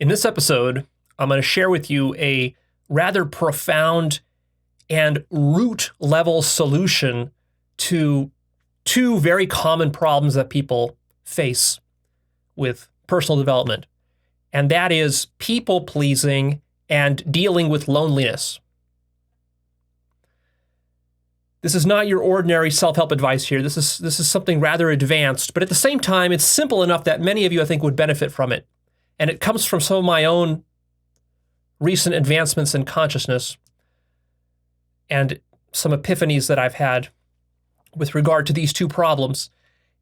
In this episode, I'm going to share with you a rather profound and root-level solution to two very common problems that people face with personal development, and that is people-pleasing and dealing with loneliness. This is not your ordinary self-help advice here. This is something rather advanced, but at the same time, it's simple enough that many of you, I think, would benefit from it. And it comes from some of my own recent advancements in consciousness and some epiphanies that I've had with regard to these two problems.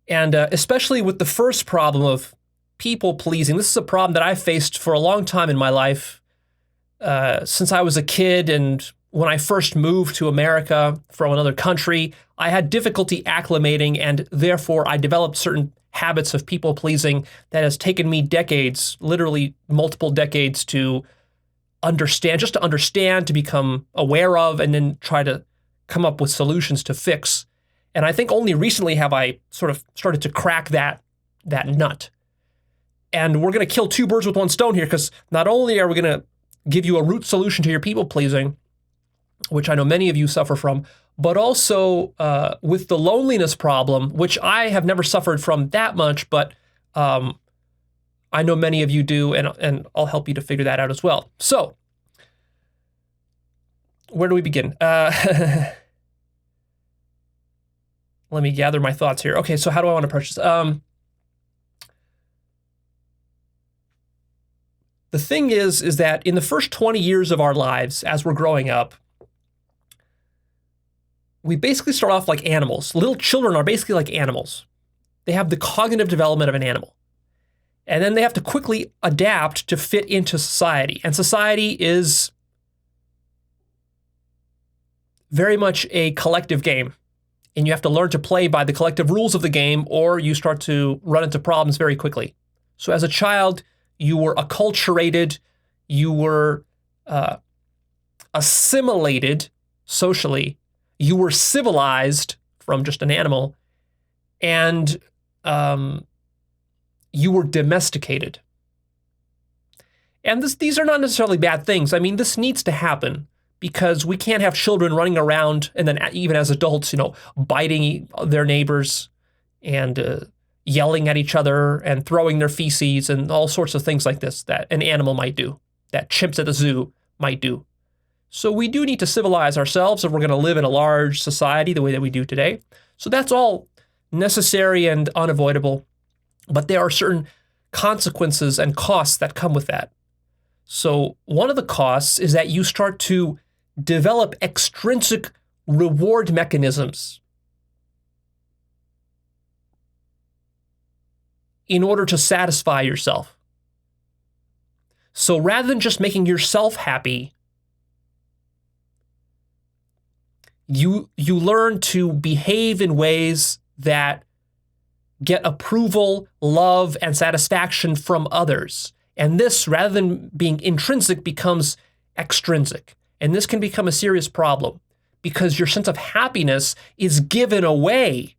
And especially with the first problem of people-pleasing. This is a problem that I've faced for a long time in my life, since I was a kid. And when I first moved to America from another country, I had difficulty acclimating, and therefore I developed certain habits of people-pleasing that has taken me decades, literally multiple decades, to understand, to become aware of, and then try to come up with solutions to fix. And I think only recently have I sort of started to crack that nut. And we're going to kill two birds with one stone here, because not only are we going to give you a root solution to your people-pleasing, which I know many of you suffer from, but also with the loneliness problem, which I have never suffered from that much, but I know many of you do, and I'll help you to figure that out as well. So, where do we begin? Let me gather my thoughts here. Okay, so how do I want to approach this? The thing is that in the first 20 years of our lives, as we're growing up, we basically start off like animals. Little children are basically like animals. They have the cognitive development of an animal. And then they have to quickly adapt to fit into society. And society is very much a collective game. And you have to learn to play by the collective rules of the game, or you start to run into problems very quickly. So as a child, you were acculturated, you were assimilated socially, you were civilized from just an animal, and you were domesticated. And these are not necessarily bad things. I mean, this needs to happen because we can't have children running around and then even as adults, biting their neighbors and yelling at each other and throwing their feces and all sorts of things like this that an animal might do, that chimps at the zoo might do. So we do need to civilize ourselves if we're going to live in a large society the way that we do today. So that's all necessary and unavoidable, but there are certain consequences and costs that come with that. So one of the costs is that you start to develop extrinsic reward mechanisms in order to satisfy yourself. So rather than just making yourself happy, you learn to behave in ways that get approval, love, and satisfaction from others. And this, rather than being intrinsic, becomes extrinsic. And this can become a serious problem because your sense of happiness is given away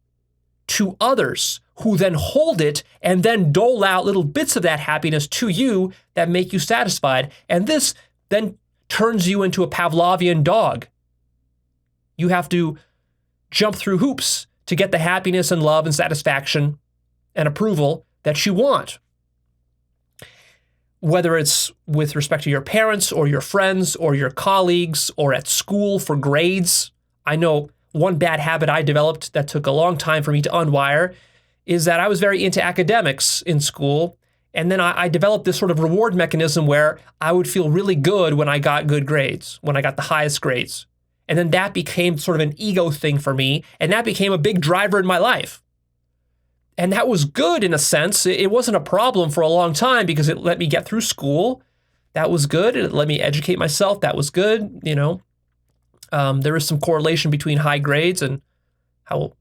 to others who then hold it and then dole out little bits of that happiness to you that make you satisfied. And this then turns you into a Pavlovian dog. You have to jump through hoops to get the happiness and love and satisfaction and approval that you want. Whether it's with respect to your parents or your friends or your colleagues or at school for grades. I know one bad habit I developed that took a long time for me to unwire is that I was very into academics in school. And then I developed this sort of reward mechanism where I would feel really good when I got good grades, when I got the highest grades. And then that became sort of an ego thing for me, and that became a big driver in my life. And that was good in a sense. It wasn't a problem for a long time because it let me get through school. That was good. It let me educate myself. That was good. There is some correlation between high grades and how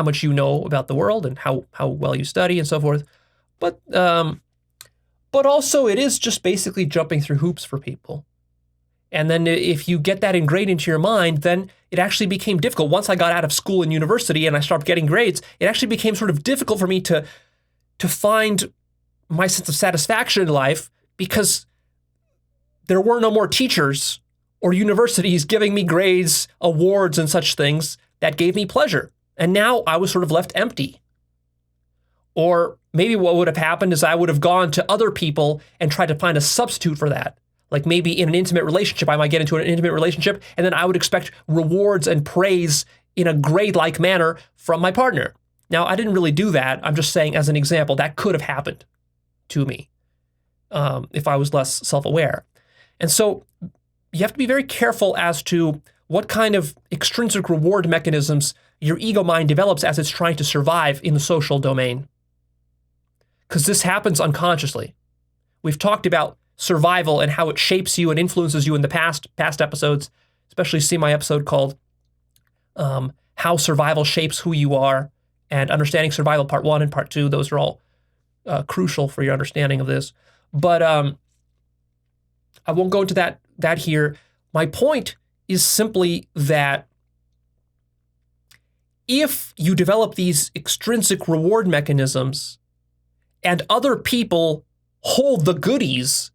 much you know about the world and how well you study and so forth. But also it is just basically jumping through hoops for people. And then if you get that ingrained into your mind, then it actually became difficult. Once I got out of school and university and I started getting grades, it actually became sort of difficult for me to find my sense of satisfaction in life because there were no more teachers or universities giving me grades, awards, and such things that gave me pleasure. And now I was sort of left empty. Or maybe what would have happened is I would have gone to other people and tried to find a substitute for that. Like maybe in an intimate relationship, I might get into an intimate relationship, and then I would expect rewards and praise in a grade-like manner from my partner. Now, I didn't really do that. I'm just saying as an example, that could have happened to me if I was less self-aware. And so you have to be very careful as to what kind of extrinsic reward mechanisms your ego mind develops as it's trying to survive in the social domain. Because this happens unconsciously. We've talked about survival and how it shapes you and influences you in the past episodes, especially see my episode called How Survival Shapes Who You Are, and Understanding Survival Part 1 and Part 2. Those are all crucial for your understanding of this. But I won't go into that here. My point is simply that if you develop these extrinsic reward mechanisms and other people hold the goodies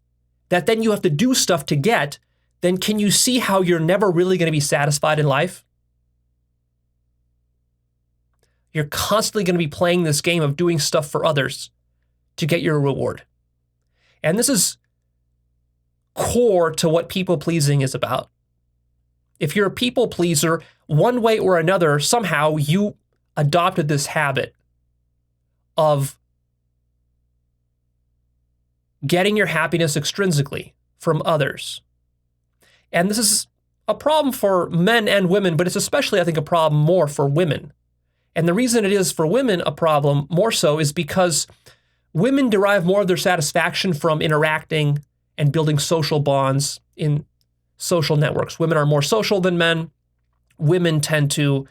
that then you have to do stuff to get, then can you see how you're never really going to be satisfied in life? You're constantly going to be playing this game of doing stuff for others to get your reward. And this is core to what people pleasing is about. If you're a people pleaser, one way or another, somehow you adopted this habit of getting your happiness extrinsically from others. And this is a problem for men and women, but it's especially, I think, a problem more for women. And the reason it is for women a problem more so is because women derive more of their satisfaction from interacting and building social bonds in social networks. Women are more social than men. Women tend to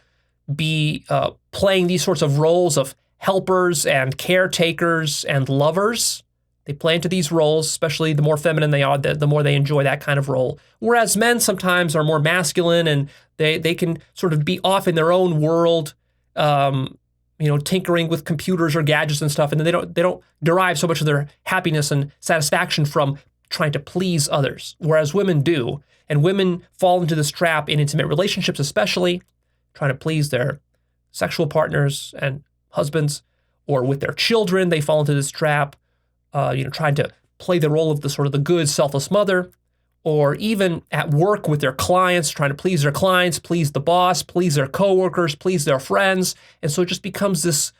be playing these sorts of roles of helpers and caretakers and lovers. They play into these roles, especially the more feminine they are, the more they enjoy that kind of role. Whereas men sometimes are more masculine and they can sort of be off in their own world, tinkering with computers or gadgets and stuff, and then they don't derive so much of their happiness and satisfaction from trying to please others, whereas women do. And women fall into this trap in intimate relationships, especially trying to please their sexual partners and husbands, or with their children. They fall into this trap, trying to play the role of the sort of the good, selfless mother, or even at work with their clients, trying to please their clients, please the boss, please their coworkers, please their friends. And so it just becomes this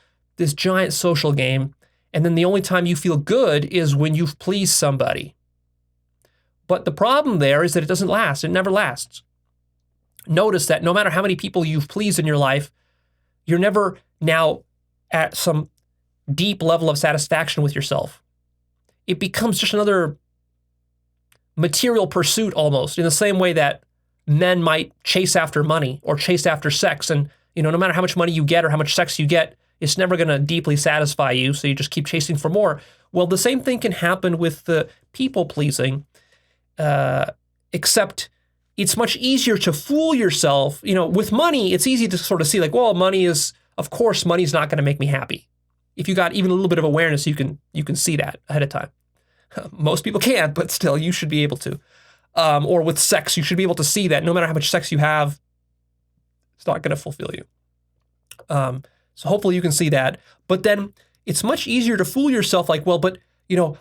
giant social game. And then the only time you feel good is when you've pleased somebody. But the problem there is that it doesn't last. It never lasts. Notice that no matter how many people you've pleased in your life, you're never now at some deep level of satisfaction with yourself. It becomes just another material pursuit almost, in the same way that men might chase after money or chase after sex. And, no matter how much money you get or how much sex you get, it's never going to deeply satisfy you. So you just keep chasing for more. Well, the same thing can happen with the people pleasing, except it's much easier to fool yourself. With money, it's easy to sort of see like, well, money's not going to make me happy. If you got even a little bit of awareness, you can see that ahead of time. Most people can't, but still, you should be able to. Or with sex, you should be able to see that no matter how much sex you have, it's not going to fulfill you. So hopefully you can see that. But then it's much easier to fool yourself like, well, but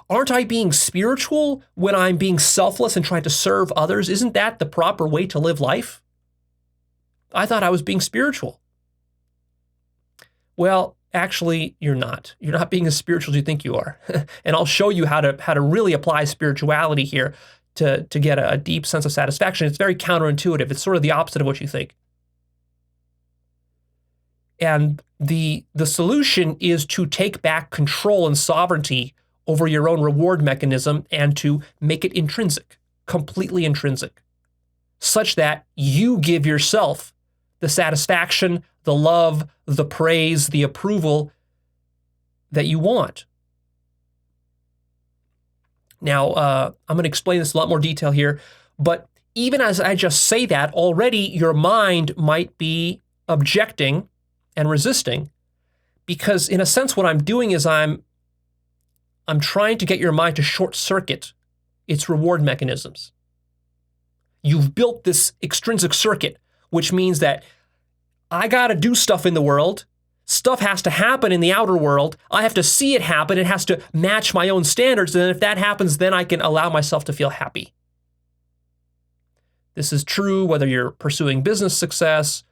aren't I being spiritual when I'm being selfless and trying to serve others? Isn't that the proper way to live life? I thought I was being spiritual. Well, actually, you're not. You're not being as spiritual as you think you are. And I'll show you how to really apply spirituality here to get a deep sense of satisfaction. It's very counterintuitive. It's sort of the opposite of what you think. And the solution is to take back control and sovereignty over your own reward mechanism and to make it intrinsic, completely intrinsic, such that you give yourself the satisfaction, the love, the praise, the approval that you want. Now, I'm going to explain this in a lot more detail here, but even as I just say that, already your mind might be objecting and resisting, because in a sense what I'm doing is I'm trying to get your mind to short circuit its reward mechanisms. You've built this extrinsic circuit, which means that I got to do stuff in the world. Stuff has to happen in the outer world. I have to see it happen. It has to match my own standards. And if that happens, then I can allow myself to feel happy. This is true whether you're pursuing business success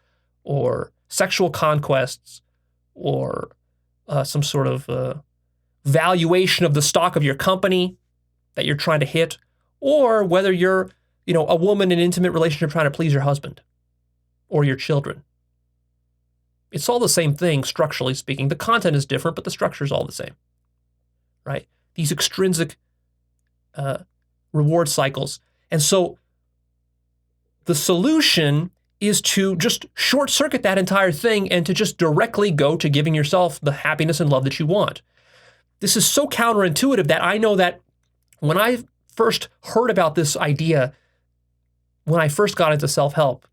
or sexual conquests or some sort of valuation of the stock of your company that you're trying to hit, or whether you're, a woman in an intimate relationship trying to please your husband or your children. It's all the same thing, structurally speaking. The content is different, but the structure is all the same, right? These extrinsic reward cycles. And so the solution is to just short circuit that entire thing and to just directly go to giving yourself the happiness and love that you want. This is so counterintuitive that I know that when I first heard about this idea, when I first got into self-help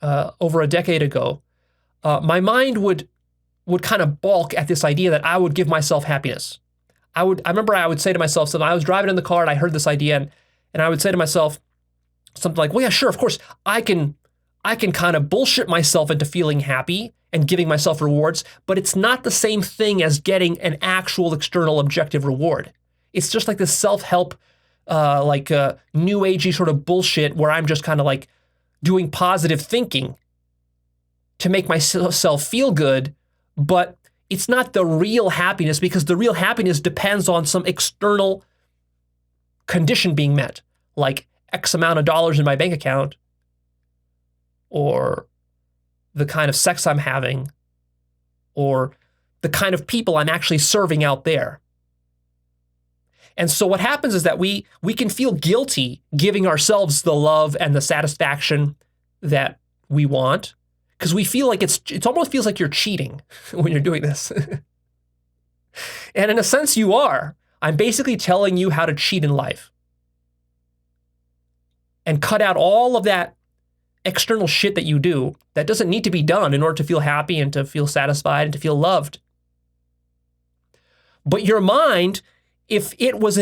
over a decade ago, my mind would kind of balk at this idea that I would give myself happiness. I remember I would say to myself, so I was driving in the car and I heard this idea and I would say to myself something like, well, yeah, sure, of course, I can kind of bullshit myself into feeling happy and giving myself rewards, but it's not the same thing as getting an actual external objective reward. It's just like this self-help, new agey sort of bullshit where I'm just kind of like doing positive thinking to make myself feel good, but it's not the real happiness because the real happiness depends on some external condition being met, like X amount of dollars in my bank account, or the kind of sex I'm having, or the kind of people I'm actually serving out there. And so what happens is that we can feel guilty giving ourselves the love and the satisfaction that we want, because we feel like it almost feels like you're cheating when you're doing this. And in a sense, you are. I'm basically telling you how to cheat in life and cut out all of that external shit that you do that doesn't need to be done in order to feel happy and to feel satisfied and to feel loved. But your mind, if it was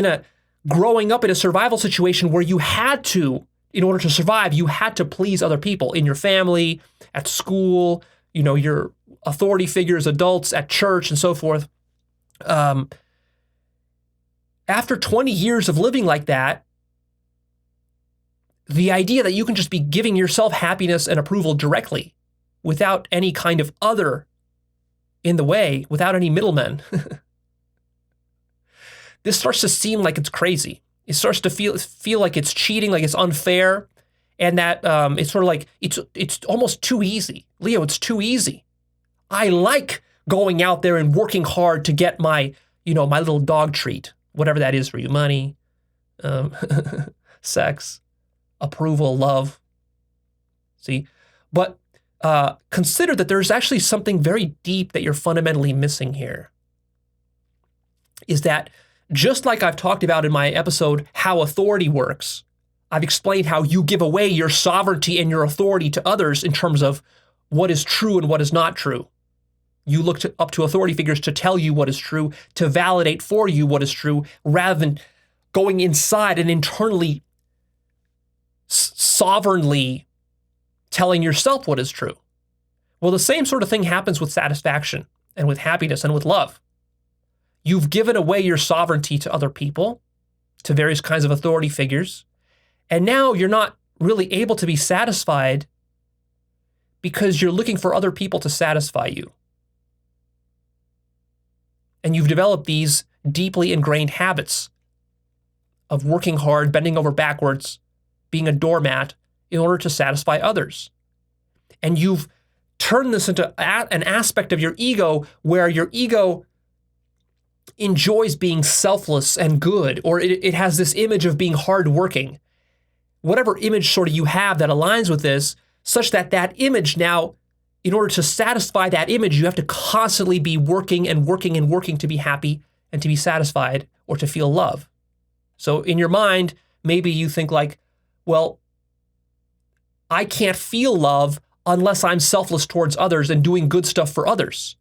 growing up in a survival situation where you had to, in order to survive, you had to please other people in your family, at school, your authority figures, adults, at church, and so forth. After 20 years of living like that, the idea that you can just be giving yourself happiness and approval directly without any kind of other in the way, without any middlemen, this starts to seem like it's crazy. It starts to feel like it's cheating, like it's unfair, and that it's sort of like it's almost too easy. Leo, it's too easy. I like going out there and working hard to get my little dog treat, whatever that is for you, money, sex, approval, love. See? But consider that there's actually something very deep that you're fundamentally missing here. Is that just like I've talked about in my episode, How Authority Works, I've explained how you give away your sovereignty and your authority to others in terms of what is true and what is not true. You look up to authority figures to tell you what is true, to validate for you what is true, rather than going inside and internally, sovereignly telling yourself what is true. Well, the same sort of thing happens with satisfaction and with happiness and with love. You've given away your sovereignty to other people, to various kinds of authority figures, and now you're not really able to be satisfied because you're looking for other people to satisfy you. And you've developed these deeply ingrained habits of working hard, bending over backwards, being a doormat in order to satisfy others. And you've turned this into an aspect of your ego where your ego enjoys being selfless and good, or it has this image of being hardworking. Whatever image sort of you have that aligns with this, such that that image now, in order to satisfy that image, you have to constantly be working and working and working to be happy and to be satisfied or to feel love. So in your mind, maybe you think like, well, I can't feel love unless I'm selfless towards others and doing good stuff for others.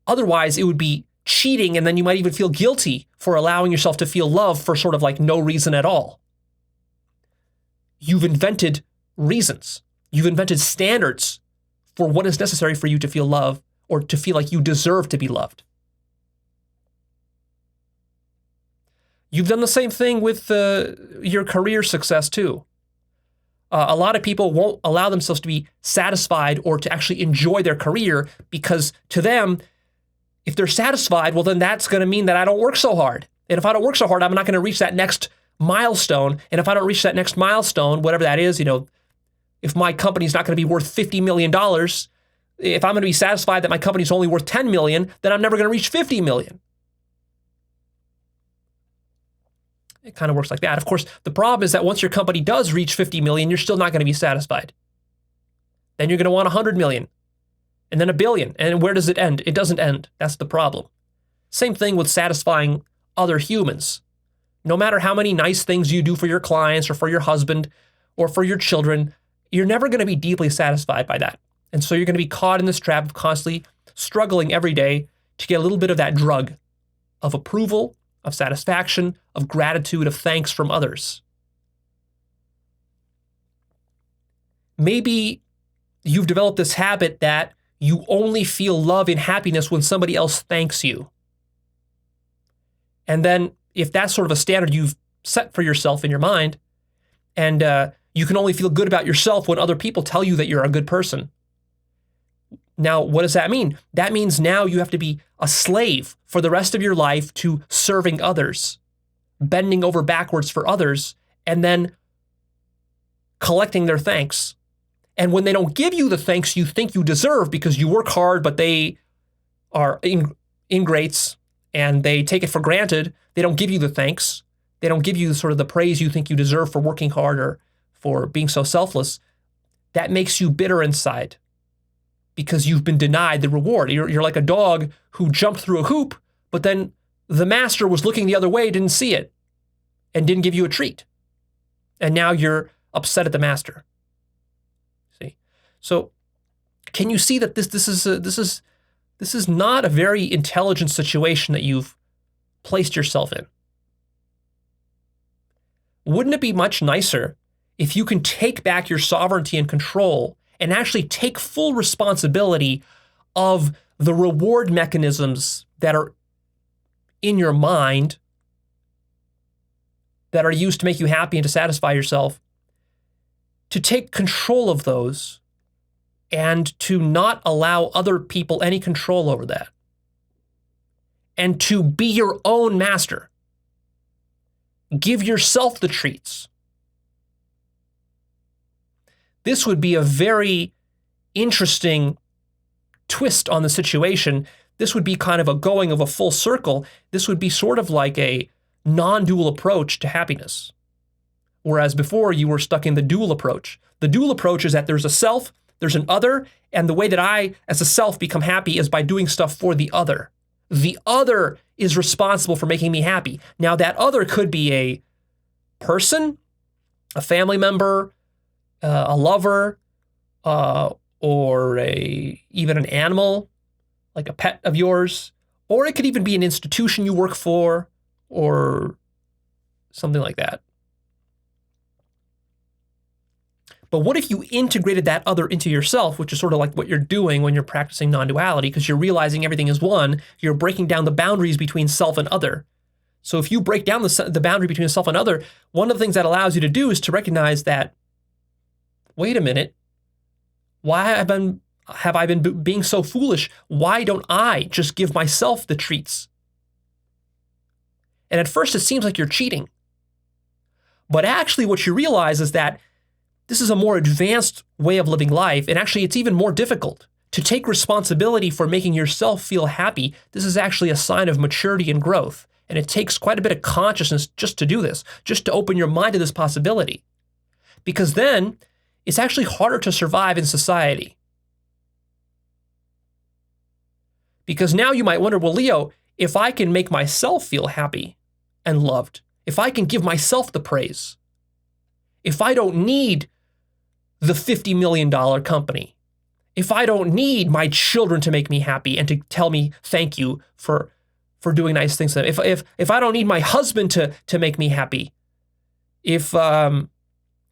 Otherwise, it would be cheating, and then you might even feel guilty for allowing yourself to feel love for sort of like no reason at all. you've invented reasons. You've invented standards for what is necessary for you to feel love or to feel like you deserve to be loved. You've done the same thing with your career success too. A lot of people won't allow themselves to be satisfied or to actually enjoy their career because to them, if they're satisfied, well, then that's going to mean that I don't work so hard. And if I don't work so hard, I'm not going to reach that next milestone. And if I don't reach that next milestone, whatever that is, if my company's not going to be worth $50 million, if I'm going to be satisfied that my company's only worth $10 million, then I'm never going to reach $50 million. It kind of works like that. Of course, the problem is that once your company does reach 50 million, you're still not going to be satisfied. Then you're going to want 100 million and then a billion. And where does it end? It doesn't end. That's the problem. Same thing with satisfying other humans. No matter how many nice things you do for your clients or for your husband or for your children, you're never going to be deeply satisfied by that. And so you're going to be caught in this trap of constantly struggling every day to get a little bit of that drug of approval, of satisfaction, of gratitude, of thanks from others. Maybe you've developed this habit that you only feel love and happiness when somebody else thanks you. And then if that's sort of a standard you've set for yourself in your mind, and you can only feel good about yourself when other people tell you that you're a good person. Now, what does that mean? That means now you have to be a slave for the rest of your life to serving others, bending over backwards for others, and then collecting their thanks. And when they don't give you the thanks you think you deserve because you work hard, but they are ingrates and they take it for granted, they don't give you the thanks. They don't give you sort of the praise you think you deserve for working hard or for being so selfless. That makes you bitter inside, because you've been denied the reward. You're like a dog who jumped through a hoop, but then the master was looking the other way, didn't see it, and didn't give you a treat. And now you're upset at the master. See? So can you see that this is not a very intelligent situation that you've placed yourself in? Wouldn't it be much nicer if you can take back your sovereignty and control and actually take full responsibility of the reward mechanisms that are in your mind that are used to make you happy and to satisfy yourself, to take control of those and to not allow other people any control over that, and to be your own master. Give yourself the treats. This would be a very interesting twist on the situation. This would be kind of a going of a full circle. This would be sort of like a non-dual approach to happiness. Whereas before you were stuck in the dual approach. The dual approach is that there's a self, there's an other, and the way that I, as a self, become happy is by doing stuff for the other. The other is responsible for making me happy. Now, that other could be a person, a family member, a lover, or even an animal, like a pet of yours, or it could even be an institution you work for, or something like that. But what if you integrated that other into yourself, which is sort of like what you're doing when you're practicing non-duality, because you're realizing everything is one, you're breaking down the boundaries between self and other. So if you break down the boundary between self and other, one of the things that allows you to do is to recognize that, wait a minute, why have I been being so foolish? Why don't I just give myself the treats? And at first it seems like you're cheating. But actually what you realize is that this is a more advanced way of living life, and actually it's even more difficult. To take responsibility for making yourself feel happy, this is actually a sign of maturity and growth. And it takes quite a bit of consciousness just to do this, just to open your mind to this possibility. Because then it's actually harder to survive in society. Because now you might wonder, well, Leo, if I can make myself feel happy and loved, if I can give myself the praise, if I don't need the $50 million company, if I don't need my children to make me happy and to tell me thank you for doing nice things to them, if I don't need my husband to make me happy, if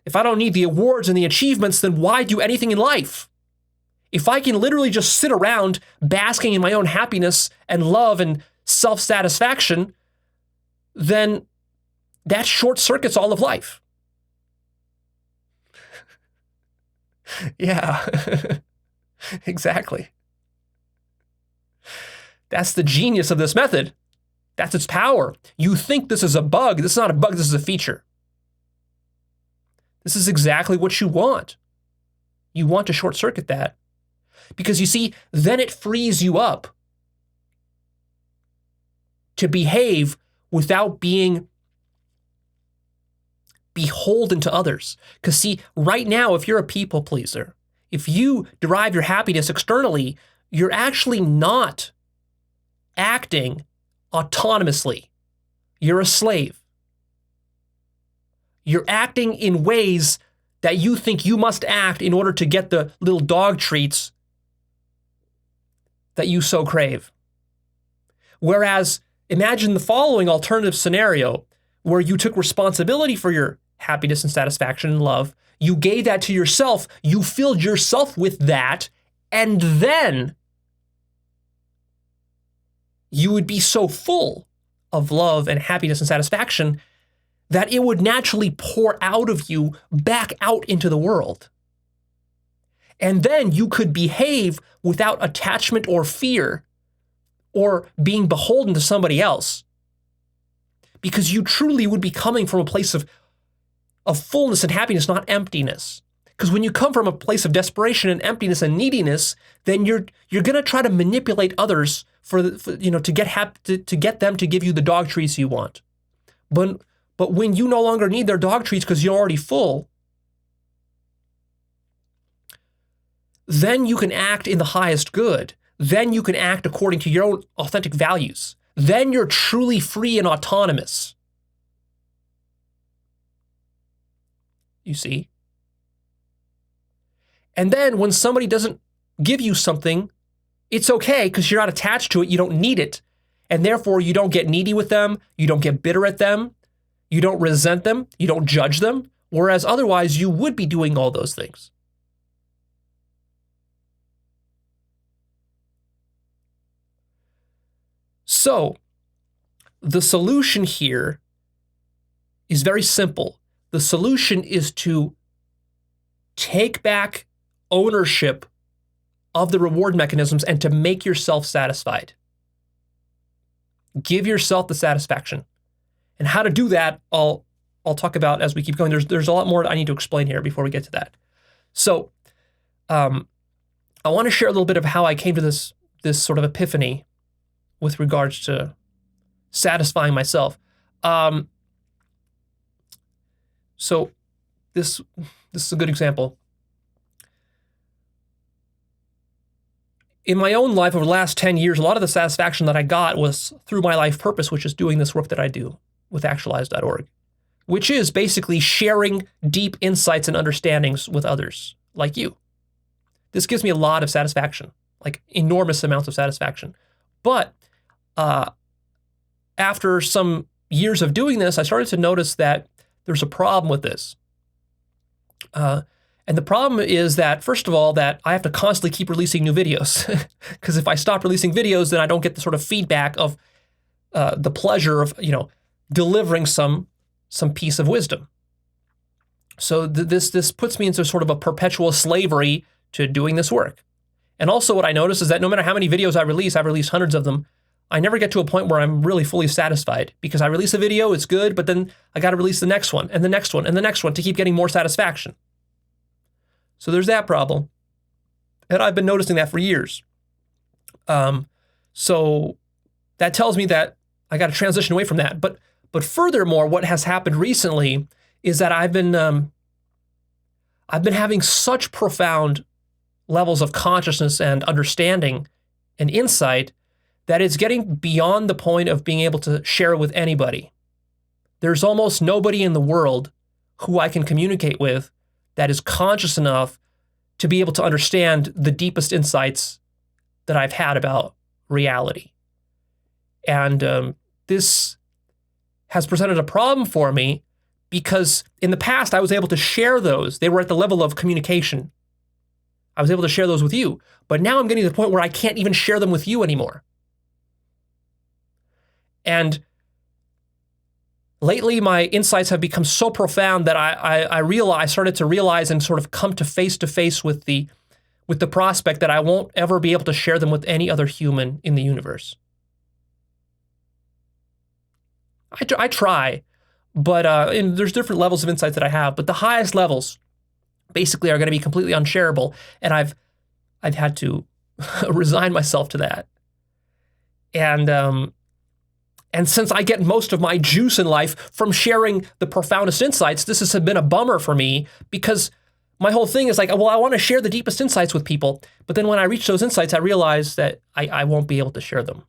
If I don't need the awards and the achievements, then why do anything in life? If I can literally just sit around basking in my own happiness and love and self-satisfaction, then that short circuits all of life. Yeah, exactly. That's the genius of this method. That's its power. You think this is a bug. This is not a bug. This is a feature. This is exactly what you want. You want to short circuit that. Because you see, then it frees you up to behave without being beholden to others. Because see, right now, if you're a people pleaser, if you derive your happiness externally, you're actually not acting autonomously. You're a slave. You're acting in ways that you think you must act in order to get the little dog treats that you so crave. Whereas, imagine the following alternative scenario where you took responsibility for your happiness and satisfaction and love. You gave that to yourself. You filled yourself with that. And then you would be so full of love and happiness and satisfaction that it would naturally pour out of you back out into the world. And then you could behave without attachment or fear or being beholden to somebody else, because you truly would be coming from a place of fullness and happiness, not emptiness. Because when you come from a place of desperation and emptiness and neediness, then you're going to try to manipulate others to get them to give you the dog treats you want. But when you no longer need their dog treats because you're already full, then you can act in the highest good. Then you can act according to your own authentic values. Then you're truly free and autonomous. You see? And then when somebody doesn't give you something, it's okay because you're not attached to it. You don't need it. And therefore, you don't get needy with them. You don't get bitter at them. You don't resent them. You don't judge them. Whereas otherwise, you would be doing all those things. So, the solution here is very simple. The solution is to take back ownership of the reward mechanisms and to make yourself satisfied. Give yourself the satisfaction. And how to do that, I'll talk about as we keep going. There's a lot more I need to explain here before we get to that. So, I want to share a little bit of how I came to this sort of epiphany with regards to satisfying myself. So this is a good example. In my own life over the last 10 years, a lot of the satisfaction that I got was through my life purpose, which is doing this work that I do with Actualized.org, which is basically sharing deep insights and understandings with others like you. This gives me a lot of satisfaction, like enormous amounts of satisfaction. But after some years of doing this, I started to notice that there's a problem with this. And the problem is that, first of all, that I have to constantly keep releasing new videos. Because if I stop releasing videos, then I don't get the sort of feedback of the pleasure of, delivering some piece of wisdom. So this puts me into sort of a perpetual slavery to doing this work. And also what I notice is that no matter how many videos I've released hundreds of them, I never get to a point where I'm really fully satisfied, because I release a video, it's good, but then I got to release the next one and the next one and the next one to keep getting more satisfaction. So there's that problem. And I've been noticing that for years. So that tells me that I got to transition away from that. But furthermore, what has happened recently is that I've been having such profound levels of consciousness and understanding and insight that it's getting beyond the point of being able to share it with anybody. There's almost nobody in the world who I can communicate with that is conscious enough to be able to understand the deepest insights that I've had about reality. And this has presented a problem for me because in the past I was able to share those. They were at the level of communication. I was able to share those with you. But now I'm getting to the point where I can't even share them with you anymore. And lately, my insights have become so profound that I started to realize and sort of come to face with the prospect that I won't ever be able to share them with any other human in the universe. I try, but there's different levels of insights that I have, but the highest levels basically are going to be completely unshareable, and I've had to resign myself to that. And since I get most of my juice in life from sharing the profoundest insights, this has been a bummer for me, because my whole thing is like, well, I want to share the deepest insights with people. But then when I reach those insights, I realize that I won't be able to share them.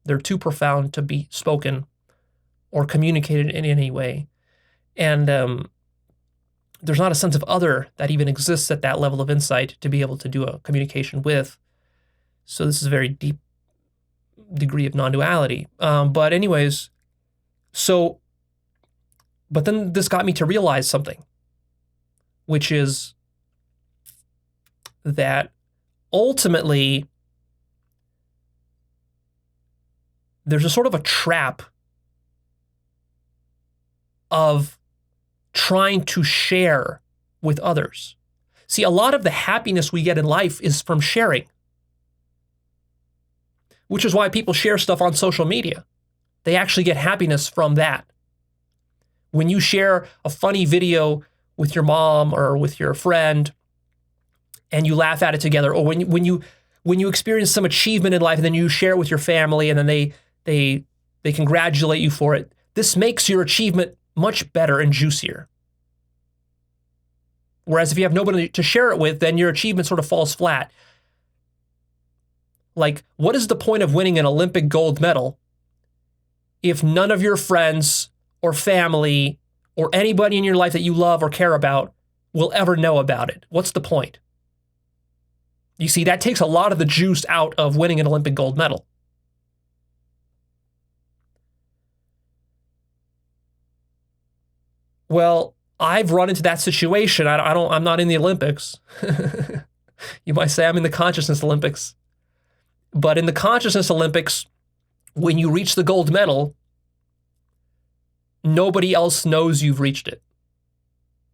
They're too profound to be spoken or communicated in any way. And there's not a sense of other that even exists at that level of insight to be able to do a communication with. So this is a very deep degree of non-duality. But anyways, but then this got me to realize something, which is that ultimately there's a sort of a trap of trying to share with others. See, a lot of the happiness we get in life is from sharing, which is why people share stuff on social media. They actually get happiness from that. When you share a funny video with your mom or with your friend and you laugh at it together, or when you experience some achievement in life and then you share it with your family and then they congratulate you for it, this makes your achievement much better and juicier. Whereas if you have nobody to share it with, then your achievement sort of falls flat. Like, what is the point of winning an Olympic gold medal if none of your friends or family or anybody in your life that you love or care about will ever know about it? What's the point? You see, that takes a lot of the juice out of winning an Olympic gold medal. Well, I've run into that situation. I'm not in the Olympics. You might say I'm in the consciousness Olympics. But in the consciousness Olympics, when you reach the gold medal, nobody else knows you've reached it.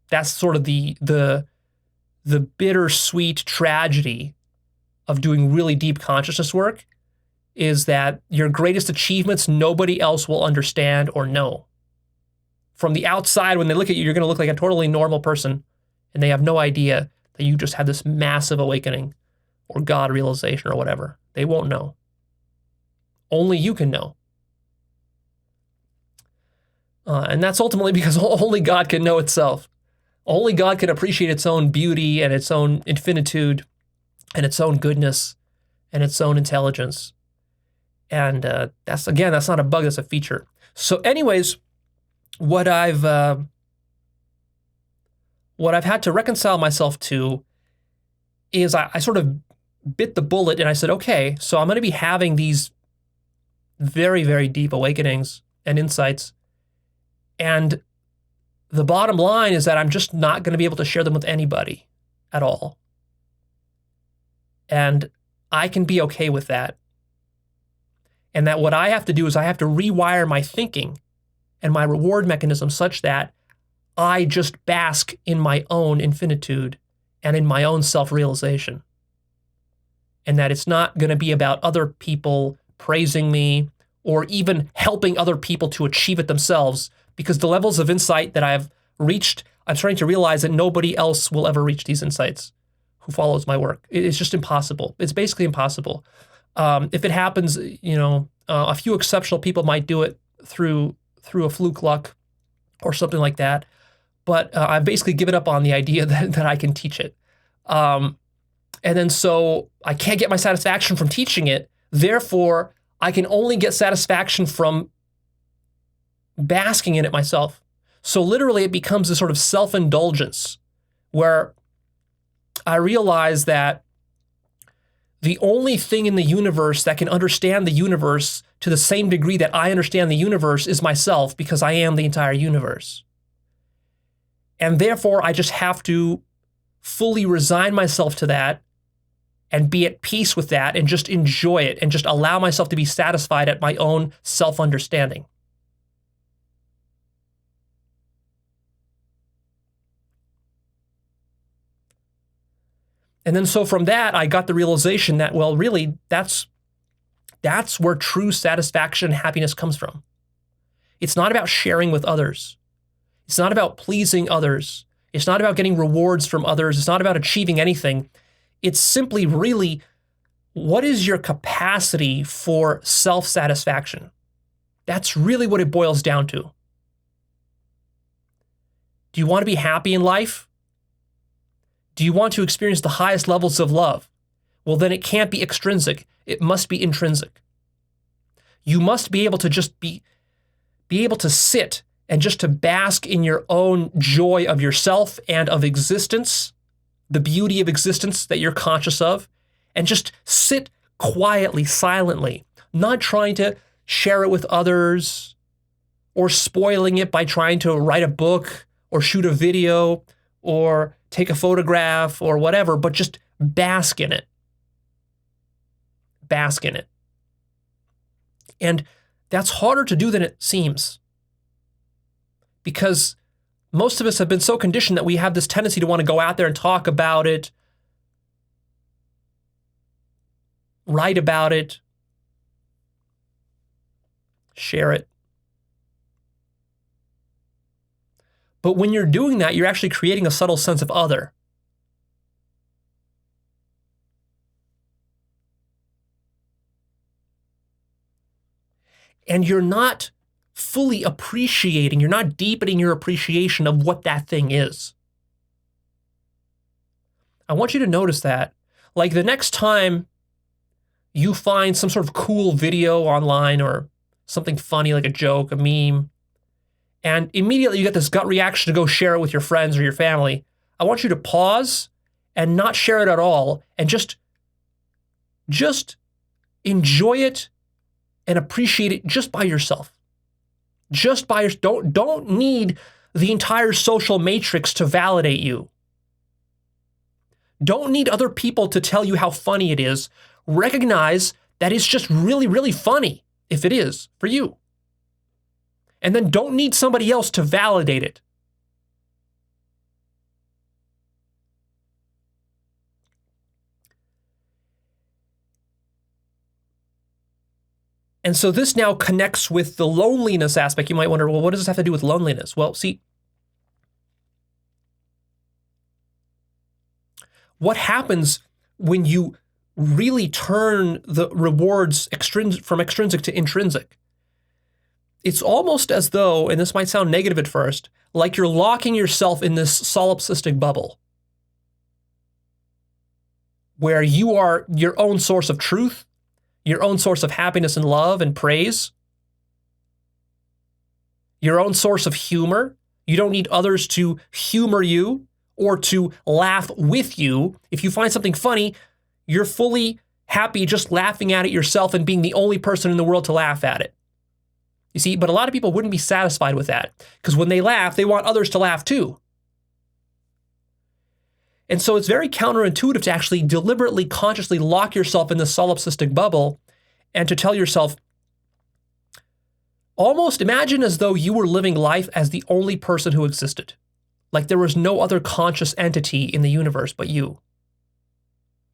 That's sort of the bittersweet tragedy of doing really deep consciousness work, is that your greatest achievements nobody else will understand or know. From the outside, when they look at you, you're going to look like a totally normal person, and they have no idea that you just had this massive awakening or God realization or whatever. They won't know. Only you can know. And that's ultimately because only God can know itself. Only God can appreciate its own beauty and its own infinitude and its own goodness and its own intelligence. And that's not a bug, that's a feature. So anyways, what I've had to reconcile myself to is I sort of bit the bullet and I said, okay, so I'm going to be having these very, very deep awakenings and insights. And the bottom line is that I'm just not going to be able to share them with anybody at all. And I can be okay with that. And that what I have to do is I have to rewire my thinking and my reward mechanism such that I just bask in my own infinitude and in my own self-realization. And that it's not going to be about other people praising me or even helping other people to achieve it themselves, because the levels of insight that I've reached, I'm starting to realize that nobody else will ever reach these insights who follows my work. It's just impossible. It's basically impossible. If it happens, a few exceptional people might do it through a fluke luck or something like that. But I've basically given up on the idea that I can teach it. And then so I can't get my satisfaction from teaching it. Therefore, I can only get satisfaction from basking in it myself. So literally it becomes a sort of self-indulgence where I realize that the only thing in the universe that can understand the universe to the same degree that I understand the universe is myself, because I am the entire universe. And therefore, I just have to fully resign myself to that and be at peace with that and just enjoy it and just allow myself to be satisfied at my own self-understanding. And then so from that, I got the realization that, well, really, that's where true satisfaction and happiness comes from. It's not about sharing with others. It's not about pleasing others. It's not about getting rewards from others. It's not about achieving anything. It's simply really, what is your capacity for self-satisfaction? That's really what it boils down to. Do you want to be happy in life? Do you want to experience the highest levels of love? Well, then it can't be extrinsic. It must be intrinsic. You must be able to just be able to sit and just to bask in your own joy of yourself and of existence, the beauty of existence that you're conscious of, and just sit quietly, silently, not trying to share it with others or spoiling it by trying to write a book or shoot a video or take a photograph or whatever, but just bask in it. Bask in it. And that's harder to do than it seems, because most of us have been so conditioned that we have this tendency to want to go out there and talk about it, write about it, share it. But when you're doing that, you're actually creating a subtle sense of other. And you're not fully appreciating, you're not deepening your appreciation of what that thing is. I want you to notice that. Like the next time you find some sort of cool video online or something funny like a joke, a meme, and immediately you get this gut reaction to go share it with your friends or your family, I want you to pause and not share it at all and just enjoy it and appreciate it just by yourself. Just by yourself. Don't need the entire social matrix to validate you. Don't need other people to tell you how funny it is. Recognize that it's just really, really funny, if it is, for you. And then don't need somebody else to validate it. And so this now connects with the loneliness aspect. You might wonder, well, what does this have to do with loneliness? Well, see, what happens when you really turn the rewards from extrinsic to intrinsic? It's almost as though, and this might sound negative at first, like you're locking yourself in this solipsistic bubble where you are your own source of truth, your own source of happiness and love and praise, your own source of humor. You don't need others to humor you or to laugh with you. If you find something funny, you're fully happy just laughing at it yourself and being the only person in the world to laugh at it. You see, but a lot of people wouldn't be satisfied with that, because when they laugh, they want others to laugh too. And so it's very counterintuitive to actually deliberately, consciously lock yourself in this solipsistic bubble and to tell yourself, almost imagine as though you were living life as the only person who existed. Like there was no other conscious entity in the universe but you.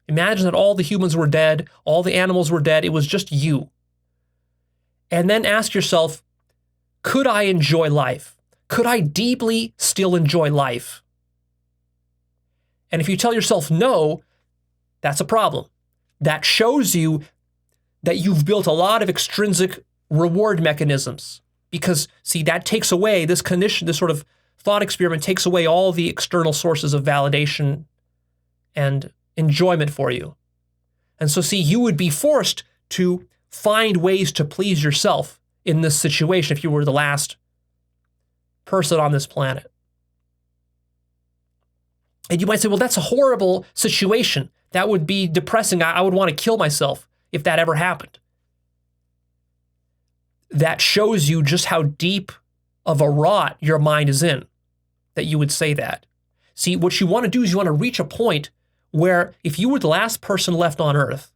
Imagine that all the humans were dead, all the animals were dead, it was just you. And then ask yourself, could I enjoy life? Could I deeply still enjoy life? And if you tell yourself no, that's a problem. That shows you that you've built a lot of extrinsic reward mechanisms. Because, see, that takes away this condition, this sort of thought experiment takes away all the external sources of validation and enjoyment for you. And so, see, you would be forced to find ways to please yourself in this situation if you were the last person on this planet. And you might say, well, that's a horrible situation. That would be depressing. I would want to kill myself if that ever happened. That shows you just how deep of a rot your mind is in, that you would say that. See, what you want to do is you want to reach a point where if you were the last person left on earth,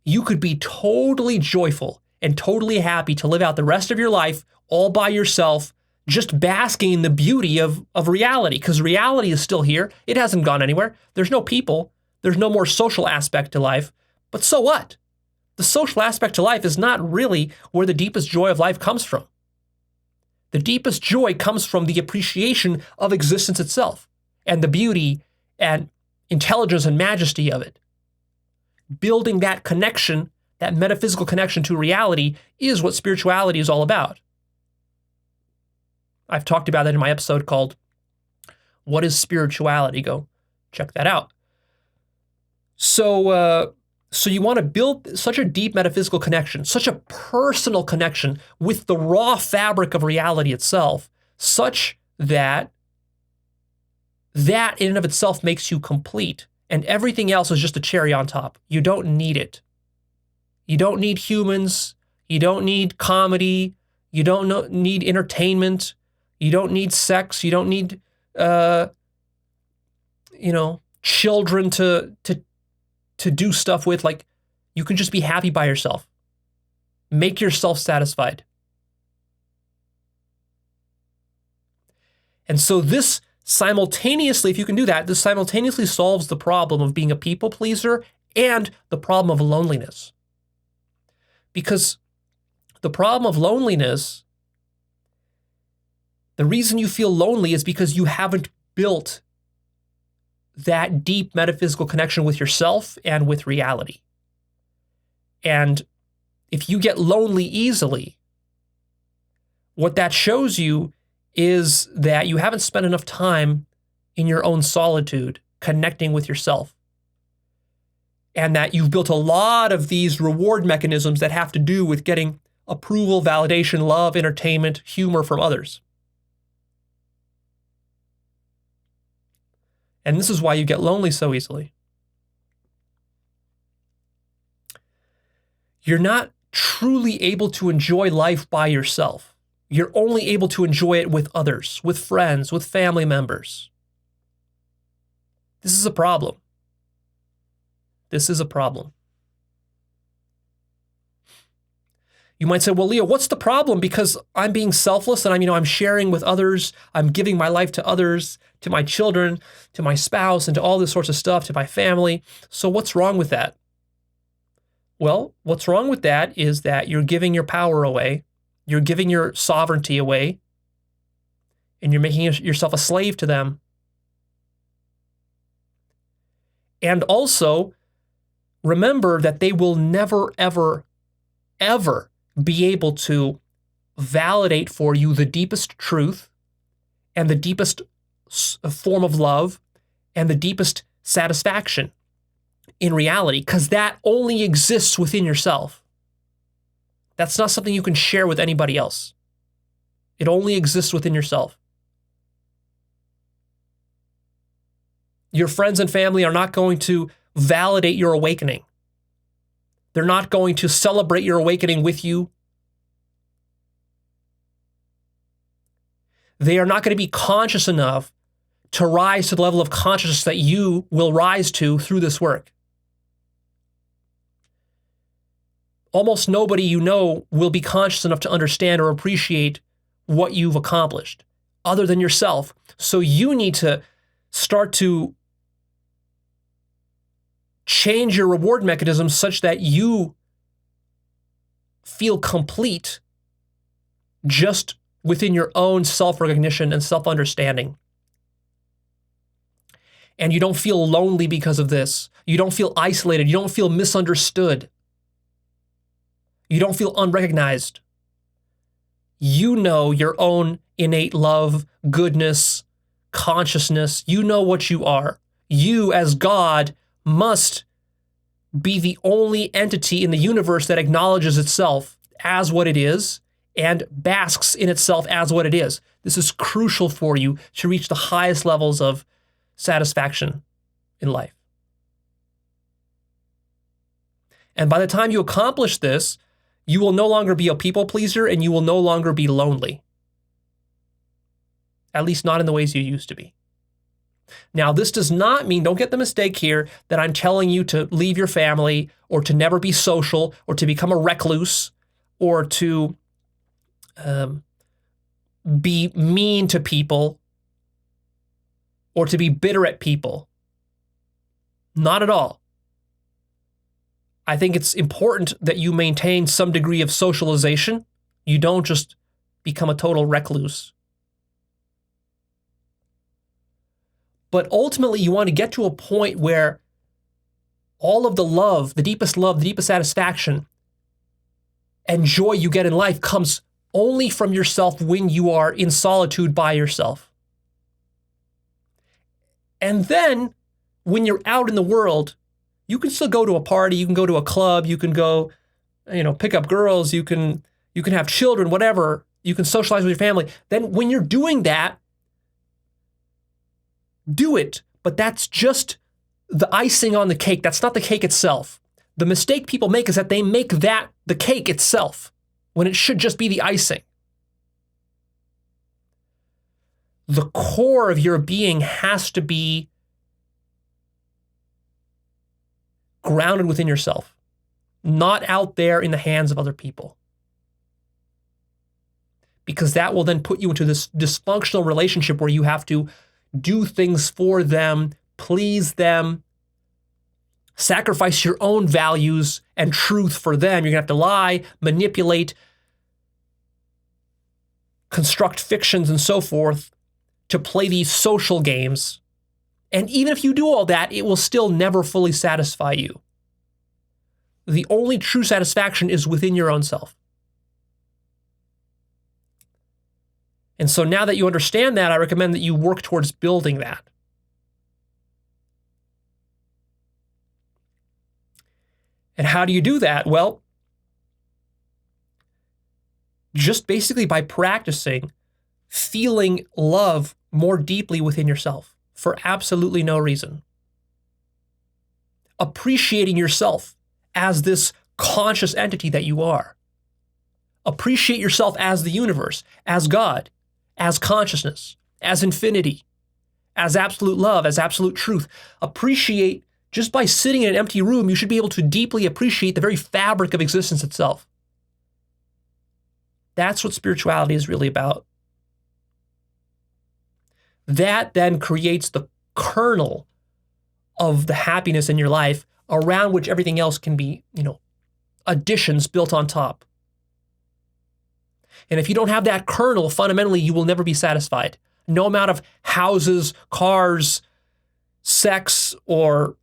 you could be totally joyful and totally happy to live out the rest of your life all by yourself, just basking in the beauty of reality, because reality is still here. It hasn't gone anywhere. There's no people. There's no more social aspect to life. But so what? The social aspect to life is not really where the deepest joy of life comes from. The deepest joy comes from the appreciation of existence itself and the beauty and intelligence and majesty of it. Building that connection, that metaphysical connection to reality, is what spirituality is all about. I've talked about that in my episode called What is Spirituality? Go check that out. So you want to build such a deep metaphysical connection, such a personal connection with the raw fabric of reality itself, such that in and of itself makes you complete, and everything else is just a cherry on top. You don't need it. You don't need humans. You don't need comedy. You don't need entertainment. You don't need sex. You don't need, children to do stuff with. Like, you can just be happy by yourself. Make yourself satisfied. And so this simultaneously, if you can do that, this simultaneously solves the problem of being a people pleaser and the problem of loneliness. Because the problem of loneliness, the reason you feel lonely is because you haven't built that deep metaphysical connection with yourself and with reality. And if you get lonely easily, what that shows you is that you haven't spent enough time in your own solitude connecting with yourself. And that you've built a lot of these reward mechanisms that have to do with getting approval, validation, love, entertainment, humor from others. And this is why you get lonely so easily. You're not truly able to enjoy life by yourself. You're only able to enjoy it with others, with friends, with family members. This is a problem. This is a problem. You might say, well, Leo, what's the problem? Because I'm being selfless and I'm sharing with others. I'm giving my life to others, to my children, to my spouse, and to all this sorts of stuff, to my family. So what's wrong with that? Well, what's wrong with that is that you're giving your power away. You're giving your sovereignty away. And you're making yourself a slave to them. And also, remember that they will never, ever, ever be able to validate for you the deepest truth and the deepest form of love and the deepest satisfaction in reality, because that only exists within yourself. That's not something you can share with anybody else. It only exists within yourself. Your friends and family are not going to validate your awakening. They're not going to celebrate your awakening with you. They are not going to be conscious enough to rise to the level of consciousness that you will rise to through this work. Almost nobody you know will be conscious enough to understand or appreciate what you've accomplished other than yourself. So you need to start to change your reward mechanisms such that you feel complete just within your own self-recognition and self-understanding. And you don't feel lonely because of this. You don't feel isolated. You don't feel misunderstood. You don't feel unrecognized. You know your own innate love, goodness, consciousness. You know what you are. You, as God, must be the only entity in the universe that acknowledges itself as what it is and basks in itself as what it is. This is crucial for you to reach the highest levels of satisfaction in life. And by the time you accomplish this, you will no longer be a people pleaser and you will no longer be lonely. At least not in the ways you used to be. Now, this does not mean, don't get the mistake here, that I'm telling you to leave your family or to never be social or to become a recluse or to be mean to people or to be bitter at people. Not at all. I think it's important that you maintain some degree of socialization. You don't just become a total recluse. But ultimately, you want to get to a point where all of the love, the deepest satisfaction and joy you get in life comes only from yourself when you are in solitude by yourself. And then when you're out in the world, you can still go to a party, you can go to a club, you can go, pick up girls, you can have children, whatever, you can socialize with your family. Then when you're doing that, do it, but that's just the icing on the cake. That's not the cake itself. The mistake people make is that they make that the cake itself when it should just be the icing. The core of your being has to be grounded within yourself, not out there in the hands of other people. Because that will then put you into this dysfunctional relationship where you have to do things for them, please them, sacrifice your own values and truth for them. You're going to have to lie, manipulate, construct fictions and so forth to play these social games. And even if you do all that, it will still never fully satisfy you. The only true satisfaction is within your own self. And so now that you understand that, I recommend that you work towards building that. And how do you do that? Well, just basically by practicing feeling love more deeply within yourself for absolutely no reason. Appreciating yourself as this conscious entity that you are. Appreciate yourself as the universe, as God, as consciousness, as infinity, as absolute love, as absolute truth. Appreciate, just by sitting in an empty room, you should be able to deeply appreciate the very fabric of existence itself. That's what spirituality is really about. That then creates the kernel of the happiness in your life around which everything else can be, additions built on top. And if you don't have that kernel, fundamentally, you will never be satisfied. No amount of houses, cars, sex, or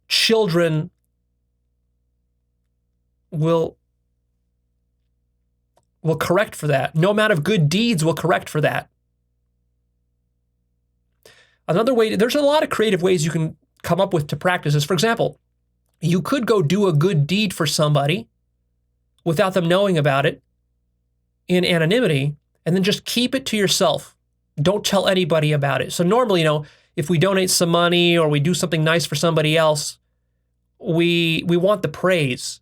children will correct for that. No amount of good deeds will correct for that. Another way, there's a lot of creative ways you can come up with to practice this. For example, you could go do a good deed for somebody without them knowing about it in anonymity, and then just keep it to yourself. Don't tell anybody about it. So normally, if we donate some money or we do something nice for somebody else, we want the praise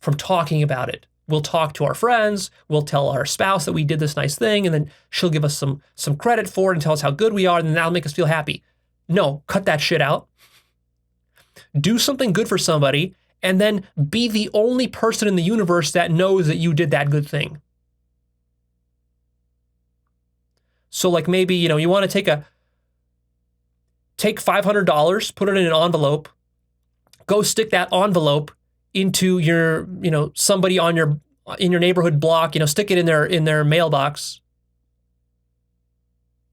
from talking about it. We'll talk to our friends, we'll tell our spouse that we did this nice thing, and then she'll give us some credit for it and tell us how good we are, and then that'll make us feel happy. No, cut that shit out. Do something good for somebody, and then be the only person in the universe that knows that you did that good thing. So like maybe, you want to take $500, put it in an envelope, go stick that envelope into your, somebody in your neighborhood block, stick it in their mailbox.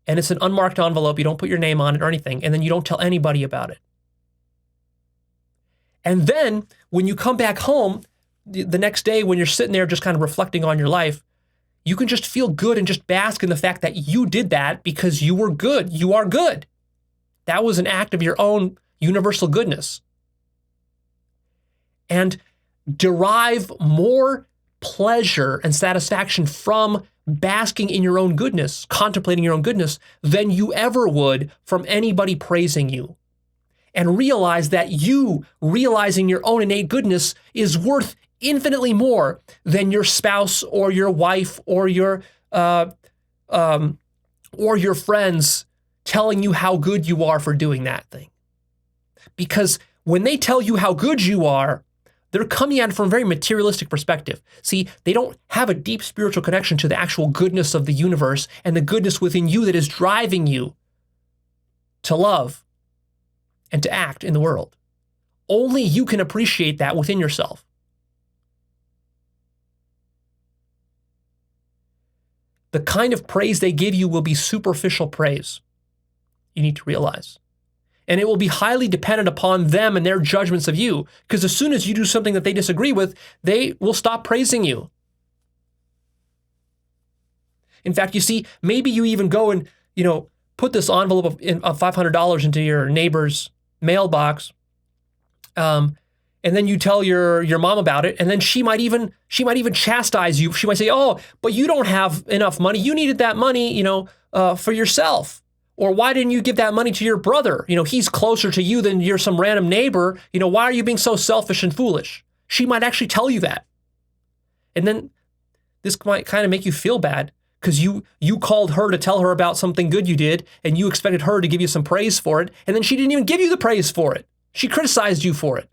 And it's an unmarked envelope. You don't put your name on it or anything. And then you don't tell anybody about it. And then when you come back home the next day, when you're sitting there just kind of reflecting on your life, you can just feel good and just bask in the fact that you did that because you were good. You are good. That was an act of your own universal goodness. And derive more pleasure and satisfaction from basking in your own goodness, contemplating your own goodness, than you ever would from anybody praising you. and realize that you realizing your own innate goodness is worth infinitely more than your spouse or your wife or your friends telling you how good you are for doing that thing. Because when they tell you how good you are, they're coming at it from a very materialistic perspective. See, they don't have a deep spiritual connection to the actual goodness of the universe and the goodness within you that is driving you to love and to act in the world. Only you can appreciate that within yourself. The kind of praise they give you will be superficial praise. You need to realize. And it will be highly dependent upon them and their judgments of you. Because as soon as you do something that they disagree with, they will stop praising you. In fact, you see, maybe you even go and, put this envelope of $500 into your neighbor's mailbox. And then you tell your mom about it. And then she might even chastise you. She might say, oh, but you don't have enough money. You needed that money, for yourself. Or why didn't you give that money to your brother? He's closer to you than you're some random neighbor. Why are you being so selfish and foolish? She might actually tell you that. And then this might kind of make you feel bad because you called her to tell her about something good you did and you expected her to give you some praise for it. And then she didn't even give you the praise for it. She criticized you for it.